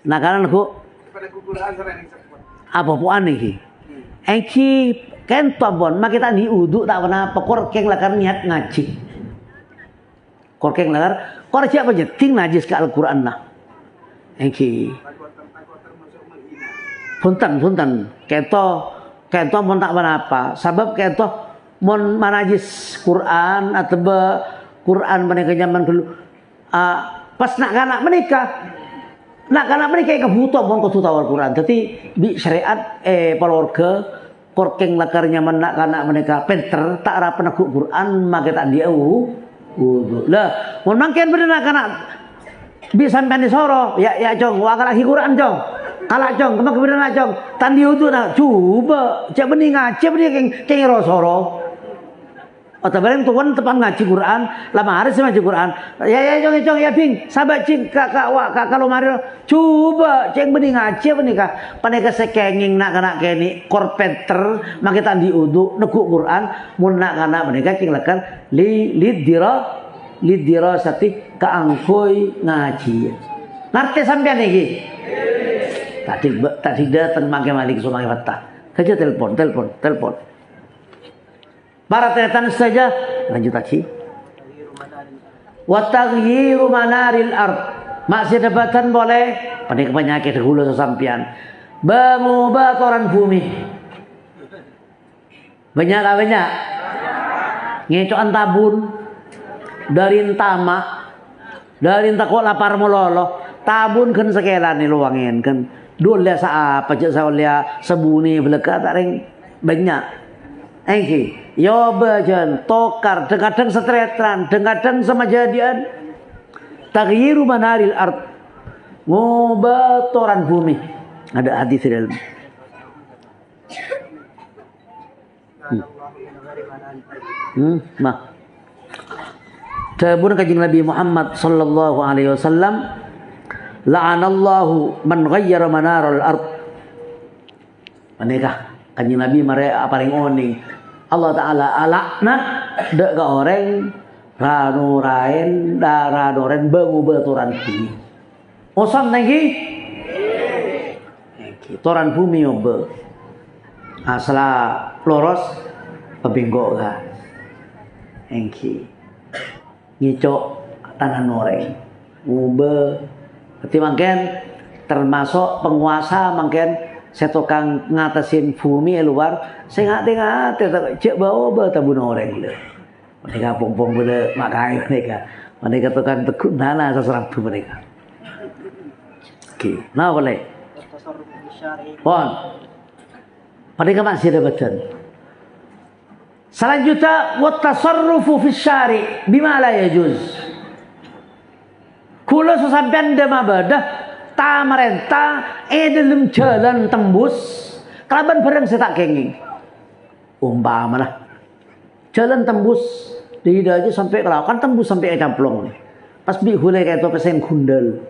Nah kan aku apa puan iki? Engki kan tabon mak kita di uduk tak pernah pekor keng lakar niat ngaji. Kor keng lakar kor siapa jeting najis ke Al-Qur'an nah. Engki. Punten keto mon tak apa sebab keto mon manajis Quran atau Quran pada zaman dulu pas nak menikah kebutuhan pun kudu tawar Quran. Jadi di syariat keluarga korkeng lakar nyaman nak menikah penter tak ra peneguk Quran maka tak dia wudu. Lah mun mangken bener nak bisa sampean disoro ya jong wa kala Quran jong. Kala jong kemak bener nak jong tan dia wudu nak coba cek bening ngaji bening keng rosoro. Atau bareng tuan tepan ngaji Quran, lama hari sih ngaji Quran. Ya jong ya bing, sahabat cing kalau mari coba ceng bening ngaji apa nih kak? Paneka sekenging nak keni korpenter, makita di udu nekuk Quran, mun nak mereka cing lekan lidira sati kaangkoi ngaji. Ngerti sampean iki? Tadi datang makai malik sumai fatah. Kerja telepon. Para tetan saja lanjut lagi. Wa taghyiru manaril ard. Masih dapatan boleh penyakit hulu sesampian. Mengubah bumi. Banyak. Ngecokan tabun dari tama dari takut lapar mololo tabun kan sekelan ni luangin kan dulu sa apa je saulia sebuni belaka taring banyak. Yo bajan tokar kadang setretran kadang sama jadian taghyiru manaril ard ngubah toran bumi ada hadis dalam Tabun kajing Nabi Muhammad sallallahu alaihi wasallam la'anallahu man ghayyara manaral ard menikah kajing Nabi mereka paling oning Allah Ta'ala alaknat dek ke orang ranurain daradoren mengubah toran bumi osam lagi toran bumi obe asla loros pebinggok kan ngicok tanah noreng ngubah berarti mungkin termasuk penguasa mungkin saya tukang ngatasin bumi luar saya ngati cek bawa tabun orang le mereka pompong beda makai mereka tukang tekun nana seserap tu mereka nah boleh mereka masih ada badan selanjutnya wa tasarrufu fi syari bima la yajuz kula sesampean dema badah ta merenta dalam jalan tembus kelaban bareng saya tak kenging umpama lah jalan tembus di aja sampai kalau kan tembus sampai camplong pas bi hulai kayak itu pesen gundal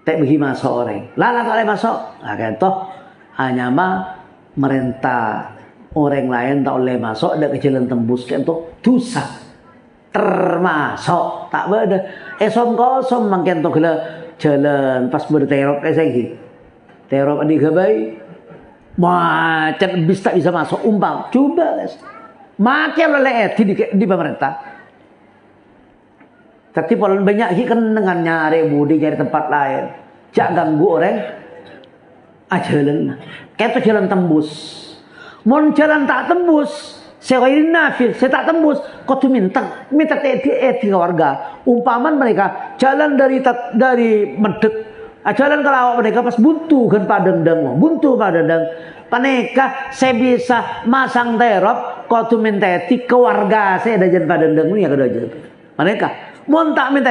tak bagi masuk orang lala tak boleh masuk nah kayak itu hanya mah merenta orang lain tak boleh masuk ada ke jalan tembus kayak itu dosa termasuk tak beda esom kosong mungkin tuh gila jalan pas berterop kayak terop di gabai macet bis tak bisa masuk umpam coba makin oleh di pemerintah tapi paling banyak kan dengan nyari budi nyari tempat lain jangan ganggu orang jalan kayak itu jalan tembus mon jalan tak tembus saya nafil, saya tak tembus. Kau tu minta warga. Umpaman mereka jalan dari Medek, jalan ke lawak mereka pas buntu kan padang paneka saya bisa masang terop. Kau tu minta ke warga saya ada jalan padang ni ya kada aja. Mereka, mon tak minta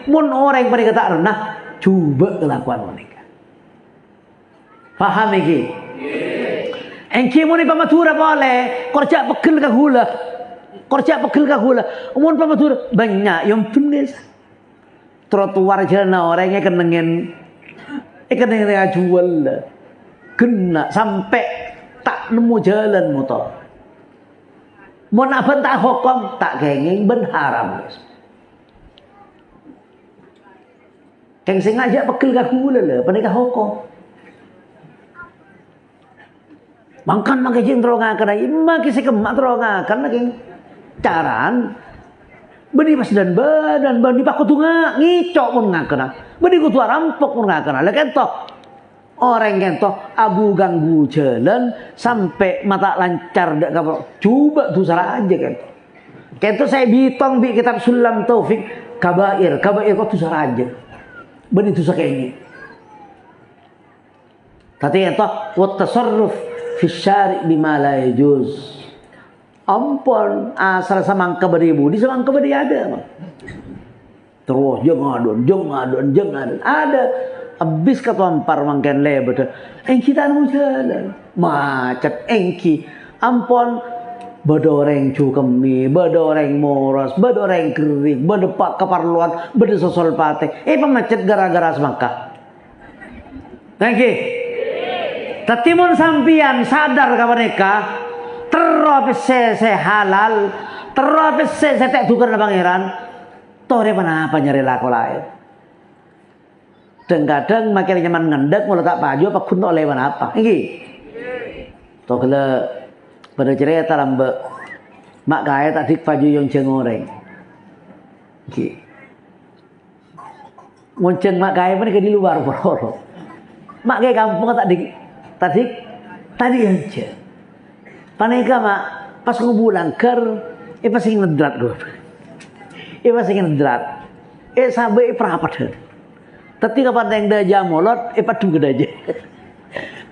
mon orang mereka tak pernah coba kelakuan mereka. Paham iki? Engki muni pamatura boleh, kerja pegel ke hula. Umum pamatura banyak yang tulis. Trotoar jalan orangnya kenengin jual. Kena sampai tak nemu jalan motor. Mau nak tak hukum tak kenging ben haram. Keng sengaja pegel ke hula lah, pandai hukum. Mangkan makai jin terongakan lagi, makai sekemak terongakan lagi. Caran, beri pas dan badan, beri paku tunga, ngicok pun ngakana, beri kutu rampok pun ngakana. Lagi toh orang kentoh abu ganggu jalan sampai mata lancar dak kapal. Coba tuh salah aja kan. Kentoh saya bitong bi kitab Sulam Taufik kabair kok tu saraja. Benih tu sakini. Tadi itu wa tasarruf fi syari' bima la yajuz. Ampun, asal samangka beribu, di samangka beri ada. Terus jangan ada. Habis katampar mangken leber. Engki tak mau jalan. Macet engki. Ampun, bedoreng cukemi, bedoreng moros, bedoreng kering, bedepak keperluan, bedesosol pate. Pemacet gara-gara semangka. Engki. Tatimun sampian sadar ka mereka. Terus se halal, terus se tak tukar na pangeran. Tore mana apa nyari laku lain. Dan kadang makin nyaman ngendek mulai tak baju apa kun oleh mana apa. Iki. Toh kalau pada cerita lambe mak kaya tak dik baju yang jengoreng. Iki. Ngonceng mak kaya mereka di luar bro. Mak kaya kampung tak dik tadi aja. Paneka mak pas ngubulan ker, pas ingin ngedrat gue. Pas ingin ngedrat. Sampai perapat. Tapi kapan yang dah jamolot, padu ke aja.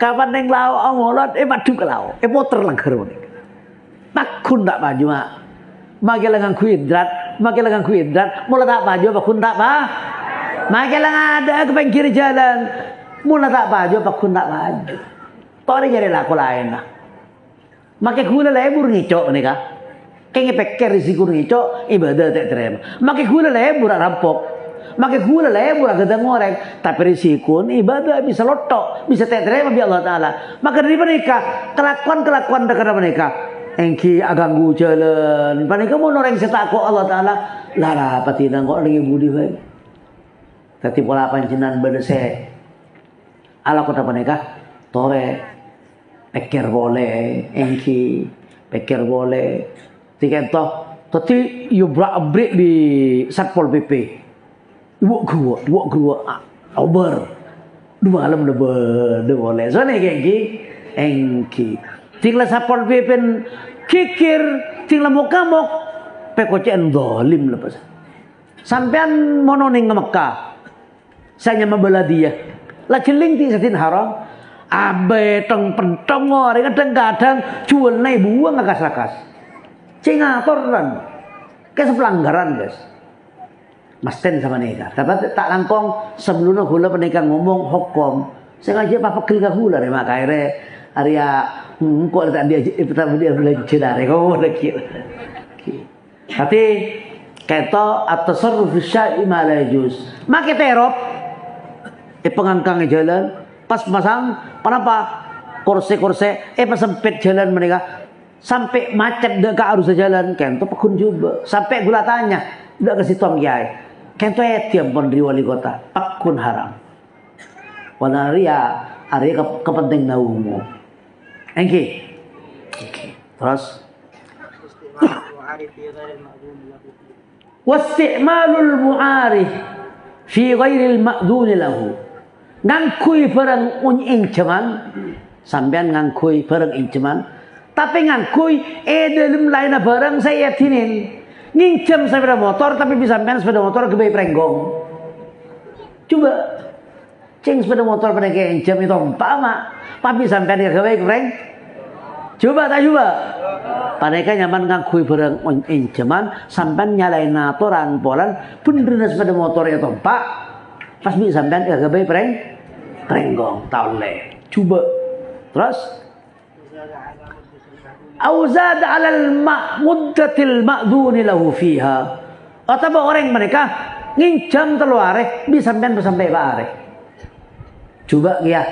Kapan yang lau molot, padu ke lau. Motor langgar nih. Takun tak baju mak. Makin lengan kuidrat, mula tak baju apa kun tak bah. Makin lengan ada ke pinggir jalan, mula tak baju apa kun tak baju. Tori jadi laku lain lah. Makai gula lebur ngicok nih kah? Kayaknya peker risiko ngicok ibadah tak terima. Makai gula lebur rampok. Makai gula lebur agak ngoreng. Tapi risiko ibadah bisa lotok, bisa tak terima bi Allah Taala. Maka dari mereka kelakuan dekat mereka. Engki aganggu jalan. Mereka mau noreng setakut Allah Taala. Lara patinang kok lagi budi baik. Tapi pola pancenan berdese. Ala kota mereka tore. Peker boleh, engki, peker boleh. Tiga toh, tapi you break di satpol pp. Dua gua, over. Dua malam dua boleh. Soalnya engki. Tinggal satpol pp kikir, tinggal mukamok, pekocen dolim lepas. Sampean mononing Mekah, saya membela dia. Lagi lingti satin haram. Abe tong pentong orang kadang-kadang jual naik buang ngakas-ngakas. Cingator kan. Kayak pelanggaran guys. Masten sama nikah. Tapi tak langkong sebelumnya gula penikah ngomong hukum. Saya ngajak apa pegel ke gula deh mak akhirnya Arya kok tak dia belajar dari kau lagi. Tapi kata at-tasarruf fi syai'i ma la yajuz. Make terop pengangkang jalan pas masang kenapa kursi pas sempit jalan mereka sampai macet dekat arus jalan kento pekun juga sampai gula tanya udah kasih tuang kiai kento tiap pon di wali kota pekun haram wana ria kepenting naumu engki terus wasti'malul mu'arif fi ghairil ma'dun lahu ngangkui barang inceman sampean ngangkui barang inceman tapi ngangkui dalam lain barang saya tinin ngincem sepeda motor tapi bisa sampean sepeda motor kebaik prenggong coba ceng sepeda motor pada kayak incem itu umpama tapi sampean kebaik preng coba mereka nyaman ngangkui barang inceman sampean nyalain aturan polan bener sepeda motor itu pak pas bisa sampean kebaik prenggong taule coba terus auzad alal muddatil ma'dun lahu fiha atau orang mereka ngincam teluare bisa sampai bare coba ya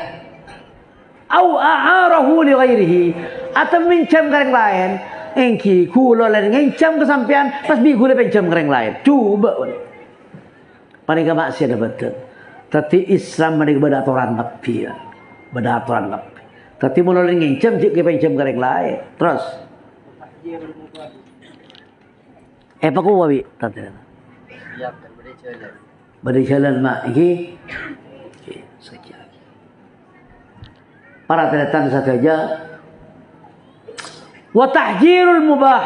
au a'arahu li ghairihi atau mincam kareng lain engki kula lain ngincam kesampean pas bi gula pincam kareng lain coba mereka masih ada betul tapi Islam mereka beraturan lebih beraturan lebih tapi mulai ngincam jika pincam kareng lain terus apa ku wabi tadi ya berjalan mak ini saja para terletan saja wa tahjirul mubah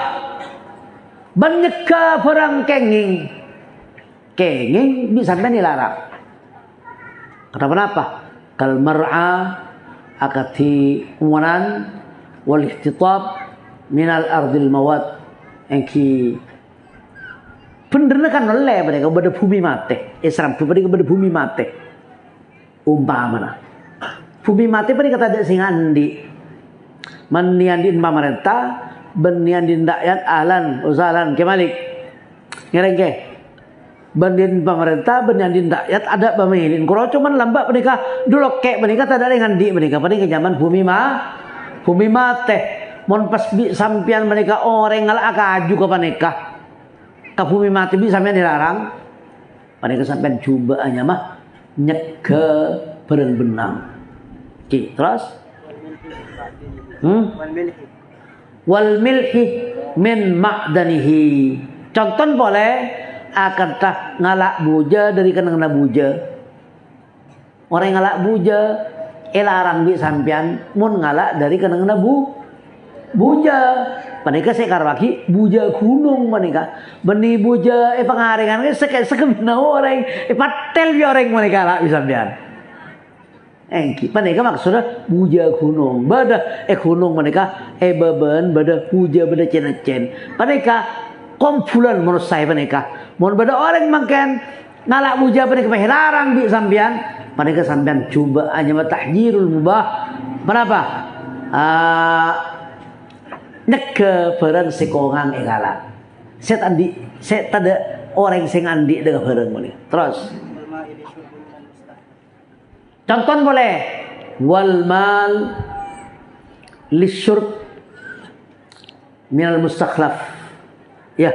banyakka perang kenging kenging bisa sampean dilarang. Kenapa? Kal mar'a akati umunan wal ihtitab minal ardil mawat engki bener kan oleh mereka pada bumi mate Islam mereka pada bumi mate umpamana bumi mate mereka tak ada sing andi meniandin pemerintah beniandin rakyat ahlan usahalan kemalik ngerengke bandin pemerintah beniandin rakyat ada pemilin kalau cuman lambat mereka dulu kek mereka tak ada yang andi mereka pada zaman bumi mate mon pas bi sampian mereka orang ngalak kaju ke mereka ke bumi mati bi sampian dilarang mereka sampian coba hanya mah nyeke bareng benang oke terus wal milhi min ma'danihi contoh boleh akan tak ngalak buja dari kena buja orang ngalak buja larang bi sampian mun ngalak dari kena buja mereka sekar lagi buja gunung mereka beni buja pengaringan sekebina orang patel bi orang mereka lah bisa biar engki mereka maksudnya buja gunung bada gunung mereka beban bada buja bada cen mereka kumpulan menurut saya mereka mun bada orang makan ngalak buja mereka larang bi sampian mereka sampian coba hanya tahjirul mubah kenapa neke barang sekongang egala set andi set tada orang sing andi dengan barang boleh terus contoh boleh wal mal lisyurb minal mustakhlaf ya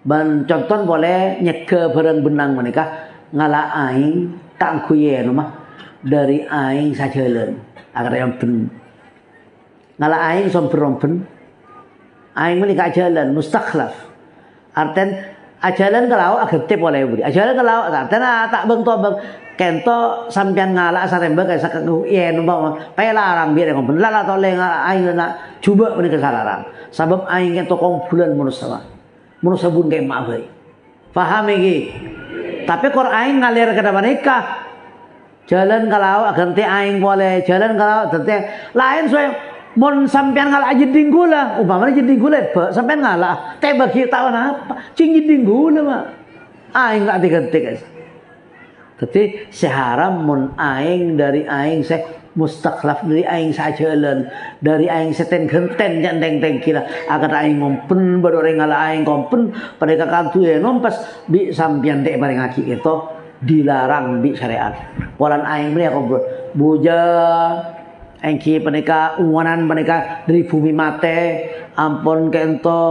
ban contoh boleh nyeke barang benang mereka ngala aing tak kuye mah dari aing sajalan agar yang ben ngala aing sompen aing menikah jalan mustakhlaf arten ajalan kalau agar tip boleh beri ajalan kalau arten tak bang to bang kento sampean ngala saremba kayak sakaku yen umpama pae larang biar yang ben lala to le aing nak coba menikah salarang sebab aing kento kumpulan manusia bun kayak maaf paham iki tapi kor aing ngalir ke mereka jalan kalau agar te aing boleh jalan kalau te lain soalnya mon sampean ngalah jeding gula umpamanya jeding gula sampean ngalah teh bagi tahun apa cing jeding gula mah aing enggak diganti guys tapi seharam mon aing dari aing se mustakhlaf dari aing sajalan dari aing seten genten jandeng teng kira agar aing ngompen baru orang ngalah aing kompen mereka kantu ya nompas bi sampean dek bareng aki itu dilarang bi syariat walan aing mereka buja engki peneka uwanan peneka dari bumi mate ampun kento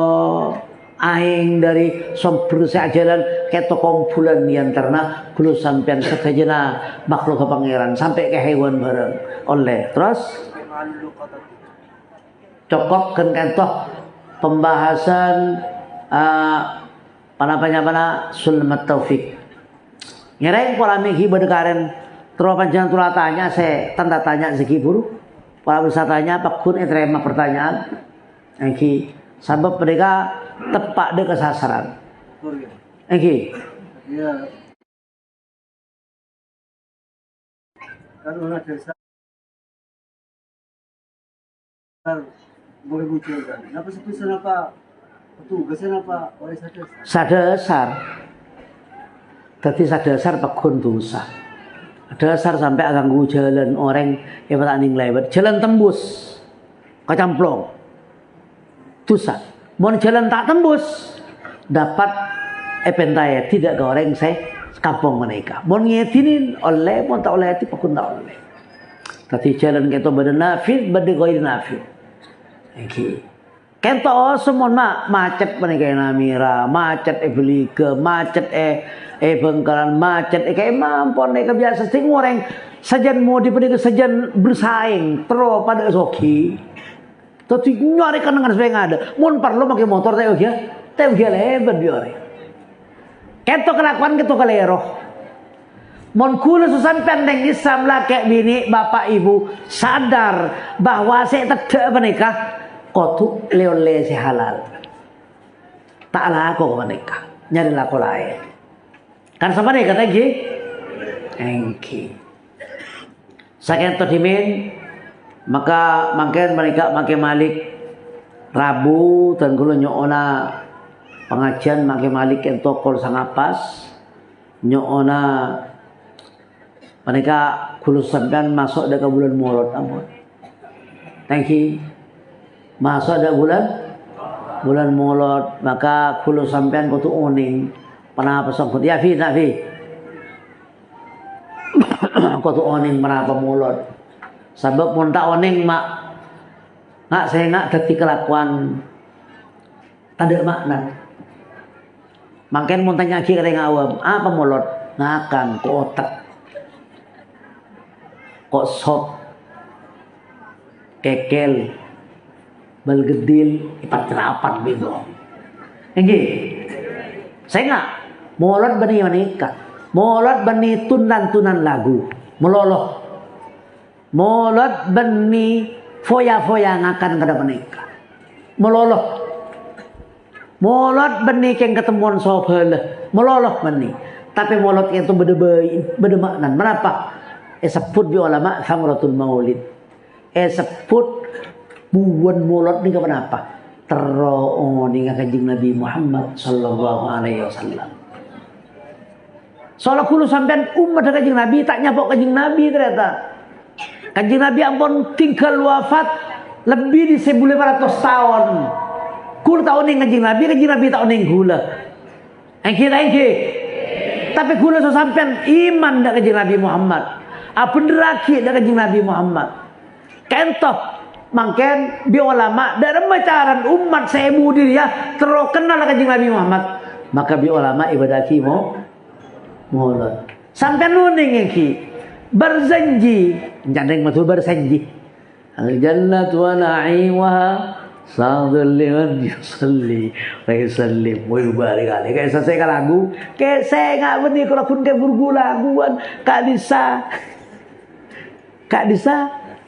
aing dari sumber sajalan keto kumpulan yang terna belum sampean sekejena makhluk ke pangeran sampai ke hewan bareng oleh terus cokok kan kento pembahasan pana sulmat taufik ngereng pola miki berdekaren terus panjang tulah tanya saya tanda tanya segi buru para wisatanya pakun terima pertanyaan engki sebab mereka tepat de kesasaran engki ya kalau ada desa boleh munculkan apa sepisah apa petugasnya apa oleh sadasar tadi sadasar pakun dosa dasar sampai ganggu jalan orang yang tak lewat jalan tembus kecamplong dosa mau jalan tak tembus dapat epentaya tidak ke orang saya kampung mereka mau ngedinin oleh mau tak oleh itu pakun tak oleh tapi jalan kita bernafid berdegoi nafid okay. Kento semua macet mereka namira macet beliga macet bengkalan macet kayak mampun mereka biasa sing orang sajan mau dipedek sajan bersaing terus pada soki tapi nyari kan dengan sepeda ada mun perlu pakai motor teh ya lebar biore kento kelakuan gitu kalero mun kula susan pendeng Islam lah kayak bini bapak ibu sadar bahwa saya tidak menikah kotu leole si halal tak laku ke menikah nyari laku lain Kan sama deh kata Engki. Engki. Saking dimin maka mangken mereka makin malik Rabu dan kula nyokona pengajian makin malik ento kol sangapas nyokona mereka kula sampean masuk dekat bulan Muharram ampun. Thank you. Masuk ada bulan Muharram maka kula sampean kudu oning panapa sangkut ya fi nak fi. Kudu oning menapa mulut. Sebab mun tak oning mak ngak saya ngak dadi kelakuan tanda makna. Makin mun tanya ki kare ngawam, apa mulut? Ngakan ke otak. Kok sop kekel balgedil ipat rapat bego. Nggih. Saya ngak mulut bani menikah. Mulut bani tunan lagu. Meloloh. Mulut bani foya-foya ngakan kada menikah. Meloloh. Mulut bani keng ketemuan sobelah. Meloloh bani. Tapi mulut itu beda makna. Kenapa? Sebut bi ulama samratul maulid. Sebut buwan mulut ni kenapa? Teroo ni kanjeng Nabi Muhammad sallallahu alaihi wasallam. Soalnya kulo sampean umat kanjeng Nabi tak nyapok kanjeng Nabi ternyata. Kanjeng Nabi ampun tinggal wafat lebih di 1500 tahun. Kulo tak oning kanjeng Nabi tak oning gula. Engki. Tapi kulo so sampean iman dak kanjeng Nabi Muhammad. Apa neraki dak kanjeng Nabi Muhammad. Kentoh mangken bi ulama dalam macaran umat sebu diri ya terkenal kanjeng Nabi Muhammad. Maka bi ulama ibadaki mulut. Sampai nuning ki berjanji, jandeng betul berjanji. Al jannatu wa na'imuha sadul liman yusalli wa yusallim wa yubarik alaihi. Kayak saya lagu, kayak saya enggak benih kalau pun kayak burgulaguan kak disa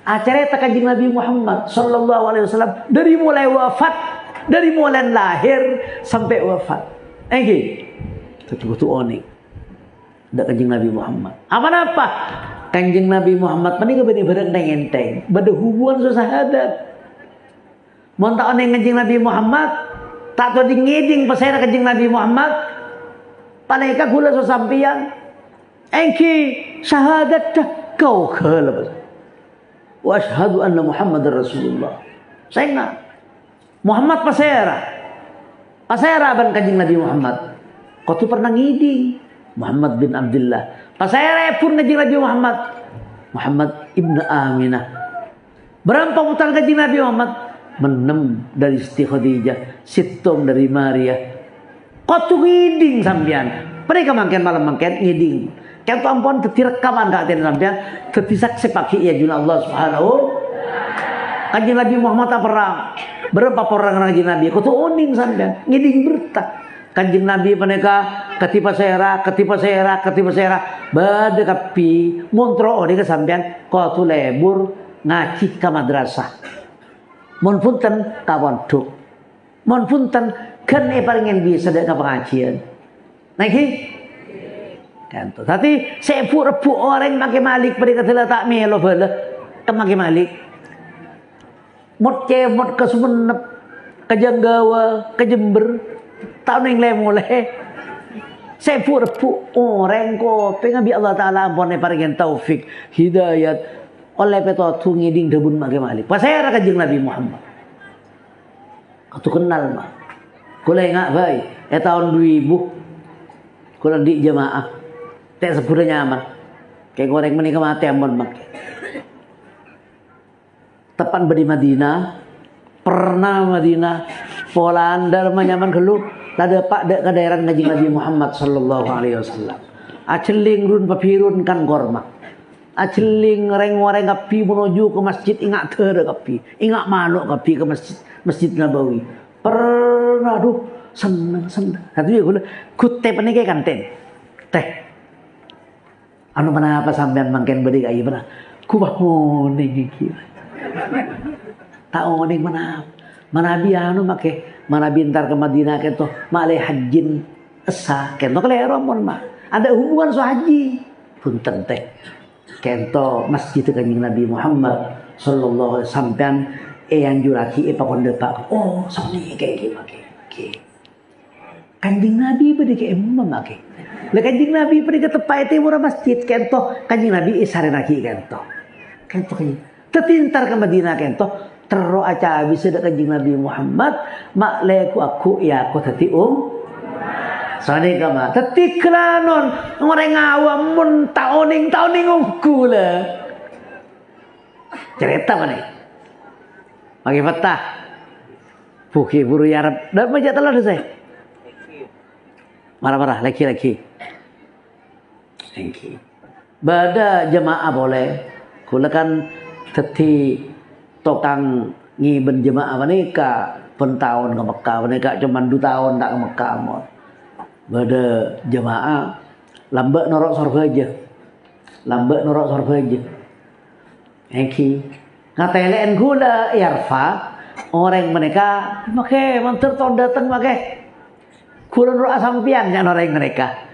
acara kanjeng Nabi Muhammad sallallahu alaihi wasallam dari mulai wafat, dari mulai lahir sampai wafat. Nggih. Betul oning. Dak kanjeng Nabi Muhammad. Apa? Kanjeng Nabi Muhammad panika bener-bener enteng. Bade hubungan sahadat. Mun tak oneng kanjeng Nabi Muhammad, tak tau ngiding pasera kanjeng Nabi Muhammad. Panika kula sasampian. Engki syahadat kau kala. Wa asyhadu anna Muhammadar Rasulullah. Saya Muhammad pasera ban kanjeng Nabi Muhammad. Kau tu pernah ngiding Muhammad bin Abdullah. Pas saya pun kanjeng Nabi Muhammad ibnu Aminah. Berapa putar kanjeng Nabi Muhammad? 6 dari Siti Khadijah, 7 dari Maria. Kau tu ngiding sampean. Mereka makan malam makan ngiding. Kau tu ampun teti rekaman kak ten sampean, teti saksi pagi ya juna Allah Subhanahu. Kanjeng Nabi Muhammad tak perang. Berapa orang kanjeng Nabi? Kau tu oning sampean ngiding berta. Kanjeng Nabi paneka ketipa sera bade kapi montro ode kesampean kau tu lebur ngaji ka madrasah. Mun punten kawan duk. Mun punten kan paling bisa dek pengajian. Niki kan tu. Tapi sepu-repu orang make malik pada kata tak melo bala ke make malik. Mot ke Sumenep, ke Janggawa, ke Jember. Tak neng mulai. Saya pura-pura orang ko pengen bi Allah Taala ampun paringen taufik hidayat oleh peto ngiding debun mage malik. Pas saya kanjeng Nabi Muhammad. Kau kenal mah. Kula ingat baik. Tahun 2000 kula di jamaah. Tak sepura nyaman. Kayak goreng menikah mati ampun make. Tepan di Madinah. Pernah Madinah. Polandar menyaman keluh. Lada pak dek ke daerah ngaji Nabi Muhammad sallallahu alaihi wasallam. Aceling run papirun kan gormak. Aceling reng-wareng kapi menuju ke masjid ingat tere kapi. Ingat manuk kapi ke masjid Nabawi. Pernah seneng. Satu ya gula kute panike kanten. Teh. Anu mana apa sampean mangken beri kayu pernah. Ku bahoning iki. Tak oning mana. Mana anu make mana bintar ke Madinah keto malih hajjin esa keto kelero mon mah Ada hubungan so haji. Punten teh. Kento masjid Kanjeng Nabi Muhammad sallallahu alaihi sampean yang juraki pakon depak. Oh, sami kayak gitu. Kanjeng Nabi pada ke imam make. Lah Kanjeng Nabi pada ke tepai teh murah masjid kento. Kanjeng Nabi isare lagi kento. Kento kanjeng. Tetintar ke Madinah kento. Terro aca bisa dak Kanjeng Nabi Muhammad mak leku aku ya aku tadi Sane kama teti klanon orang awam mun taoning ungku lah. Cerita mana? Bagi fatah. Buki buru yarab. Dah baca telah saya. Marah-marah laki-laki. Thank you. Bada jemaah boleh. Kula kan teti tokang ngiben jemaah menika pentahun ke Mekah menika cuma 2 tahun tak ke Mekah mon. Bada jemaah lambat norok surga aja. Lambat norok surga aja. Eki ngatelen gula yarfa orang mereka make mantur tahun datang make gula norok asampian kan orang mereka.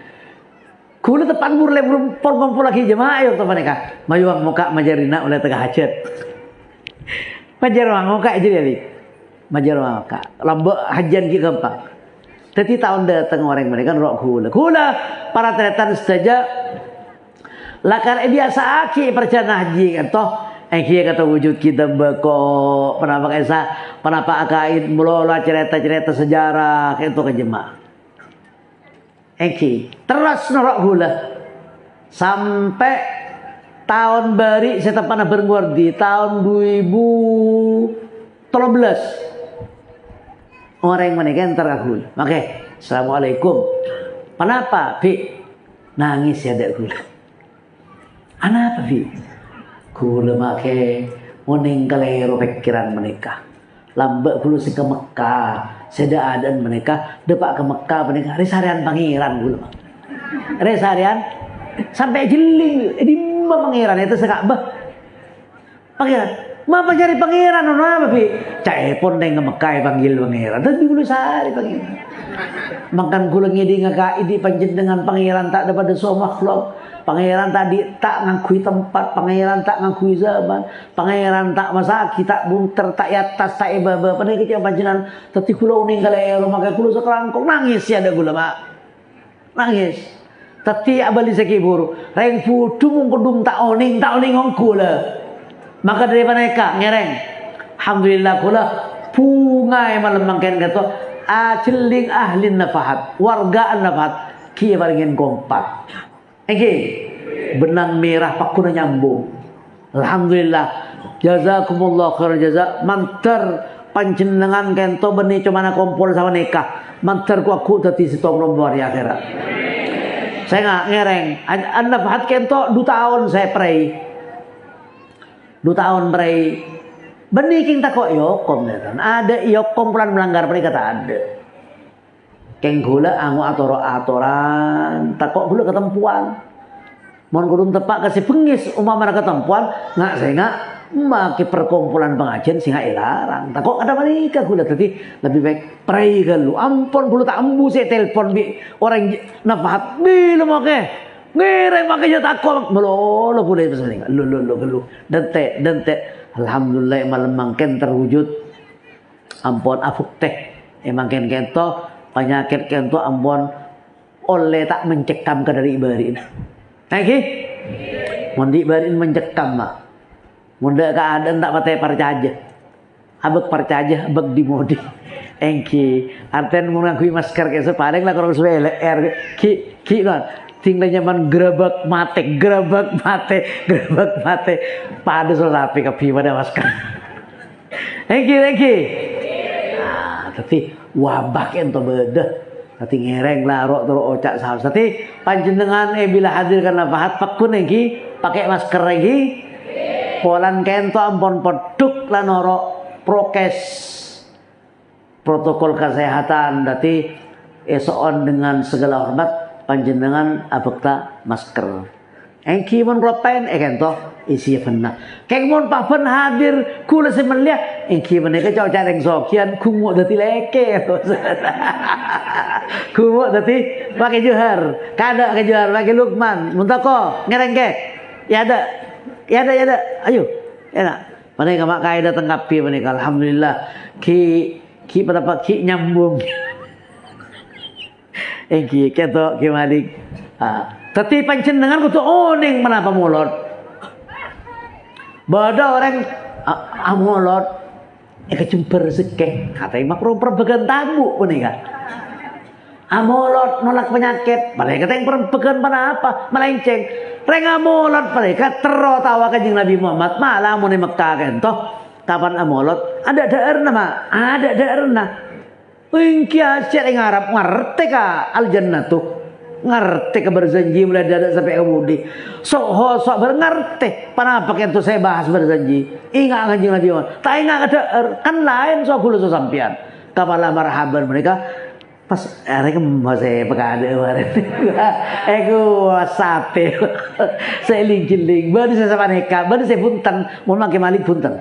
Gula tepan murle ngumpul lagi jemaah ayo teman mereka. Mayuang muka majarina oleh tengah hajat. Majar muka aja dia. Majar muka. Lambat hajan ki gampang. Jadi tahun datang orang mereka rok gula para tretan saja lakar biasa aki perjalanan haji kan toh kia kata wujud kita beko penapa esa penapa akain melola cerita sejarah itu ke jemaah terus norok gula sampai tahun bari saya pernah berguar di tahun 2013 orang yang menikah teragul. Oke, assalamualaikum. Kenapa, Bi? Nangis ya dek gula. Kenapa, Bi? Gula make moning kalero pikiran menikah. Lambat gula si ke Mekah. Seda adan menikah, depak ke Mekah menikah. Resarian pangeran gula. Resarian sampai jeling di pangeran itu sekabah. Pangeran ma cari pangeran apa Bi? Cak pon deng Mekah panggil pangeran. Tapi gula sari pangeran. Makan gula ngidi ngaka idi panjenengan pangeran tak dapat so makhluk. Pangeran tadi tak ngakui tempat, pangeran tak ngakui zaman, pangeran tak masaki, tak bunter, tak yatas, tak ebaba. Padahal kecil panjenengan teti gula uning kalero maka gula sekelangkong nangis ya ada gula mak. Nangis. Teti abali sekiburu. Reng pudu mung tak oning ong gula. Maka dari mereka ngereng. Alhamdulillah kula pungai malam mangken gato ajeling ahlin nafahat wargaan nafahat kia baringin kompak. Benang merah pakuna nyambung. Alhamdulillah jazakumullah khair jaza mantar panjenengan kento beni cuma kumpul sama nikah mantar ku aku dadi sitom nomor ya akhirat. Saya nggak ngereng nafahat kento 2 tahun saya pray 2 tahun berai beniking tak kok yokom kan ada yokom pelan melanggar mereka tak ada keng gula angu atoran tak kok gula ketempuan mon gulung tepak kasih pengis umama ketempuan nggak saya nggak maki perkumpulan pengajian singa ilarang tak kok ada mereka gula tadi lebih baik pray galu ampun gula tak ambu saya telepon bi orang nafahat belum oke ngereng makanya takut melolo boleh pesan lu dente alhamdulillah malam mangken terwujud ampun afuk teh mangken kento penyakit kento ampun oleh tak mencekam ke dari ibarin lagi mondi ibarin mencekam mak munda keadaan tak pakai percaja abek percaja abek dimodi engki arten mengakui masker ke paling lah kalau suwe LR ki kan tinggal nyaman gerabak mate pada solapi kapi pada masker engki nah tapi wabah ento beda tapi ngereng lah rok terus ocak saus tapi panjenengan bila hadir karena pahat pakun engki pakai masker lagi polan kento ampon peduk lah norok prokes protokol kesehatan dati esoon dengan segala hormat panjenengan abekta masker Engki mon klopen kan to isi fenna. Keng mon pa fen hadir kula semelia engki meneka cau careng sokian kumu dadi leke. Kumu dadi pakai johar. Kada ke johar pakai Lukman. Muntako ngerengke. Ya ada. Ayo. Enak. Mereka mak kaya datang kapi mereka. Alhamdulillah. Ki pada pak ki nyambung. Engki ketok ki malik. Tapi panjenengan kudu oning menapa molot. Bada orang amolot kecemper sekeh kata makro perbegan tamu punika. Amolot nolak penyakit, mereka yang perbegan pada apa? Melenceng. Reng amolot mereka tero tawa Kanjeng Nabi Muhammad malah mun Mekah kan toh. Kapan amolot? Ada daerna. Engki asyik ing Arab ngerti ka al jannatu. Ngerti ke berjanji mulai dari sampai kemudi. Sok berngerti. Kenapa itu saya bahas berjanji? Ingat Kanjeng Nabi Muhammad. Tak ingat ada kan lain sok kula sampean. Kapala marhaban mereka pas mereka masih pekade kemarin. Ego sate. Saya ling-ling. Baru saya sama neka. Baru saya punten. Mau makan malik punten.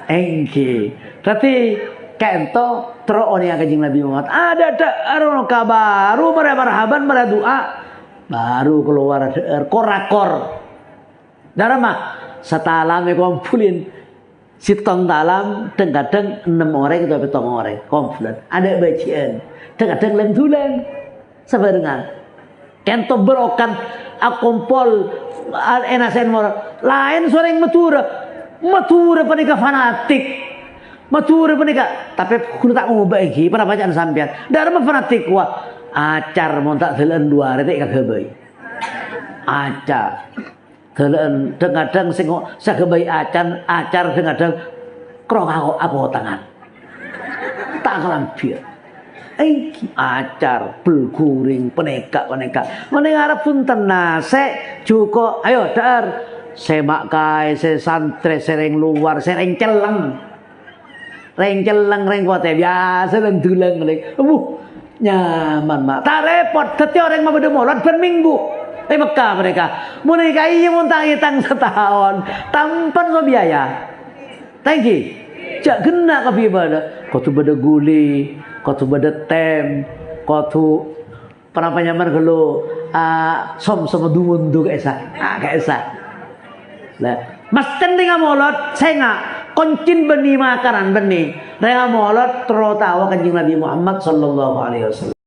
Engki. Tapi kento teroni Kanjeng Nabi Muhammad ada arono kabaru marhaban doa baru keluar korakor darama satalam kumpulin sitong dalam kadang 6 orang atau 7 orang kumpulan ada bacaan kadang lentulan sebarengan kento berokan akumpol enasen lain soreng matura panika fanatik mature penika tapi kudu tak ngubah iki pada bacaan sampean darma fanatik wa acar mon tak delen 2 retik kagebay acar delen kadang sing sagebay acar kadang krong aku tangan tak kalampir iki acar belguring peneka meneng arep punten nase cuko ayo dar semak kae se santre sereng luar sereng celeng reng kuate biasa dan tulang nyaman mak tak repot setiap orang mau molot berminggu Mekah mereka menikah iya muntang setahun tanpa so biaya thank you jak kena ke ibadah kau tu beda guli kau tu beda tem kau tu pernah nyaman kalau som dumun kaisa lah mas tending molot saya nggak koncin benih makanan benih. Rega molot terutawa Kanjeng Nabi Muhammad sallallahu alaihi wasallam.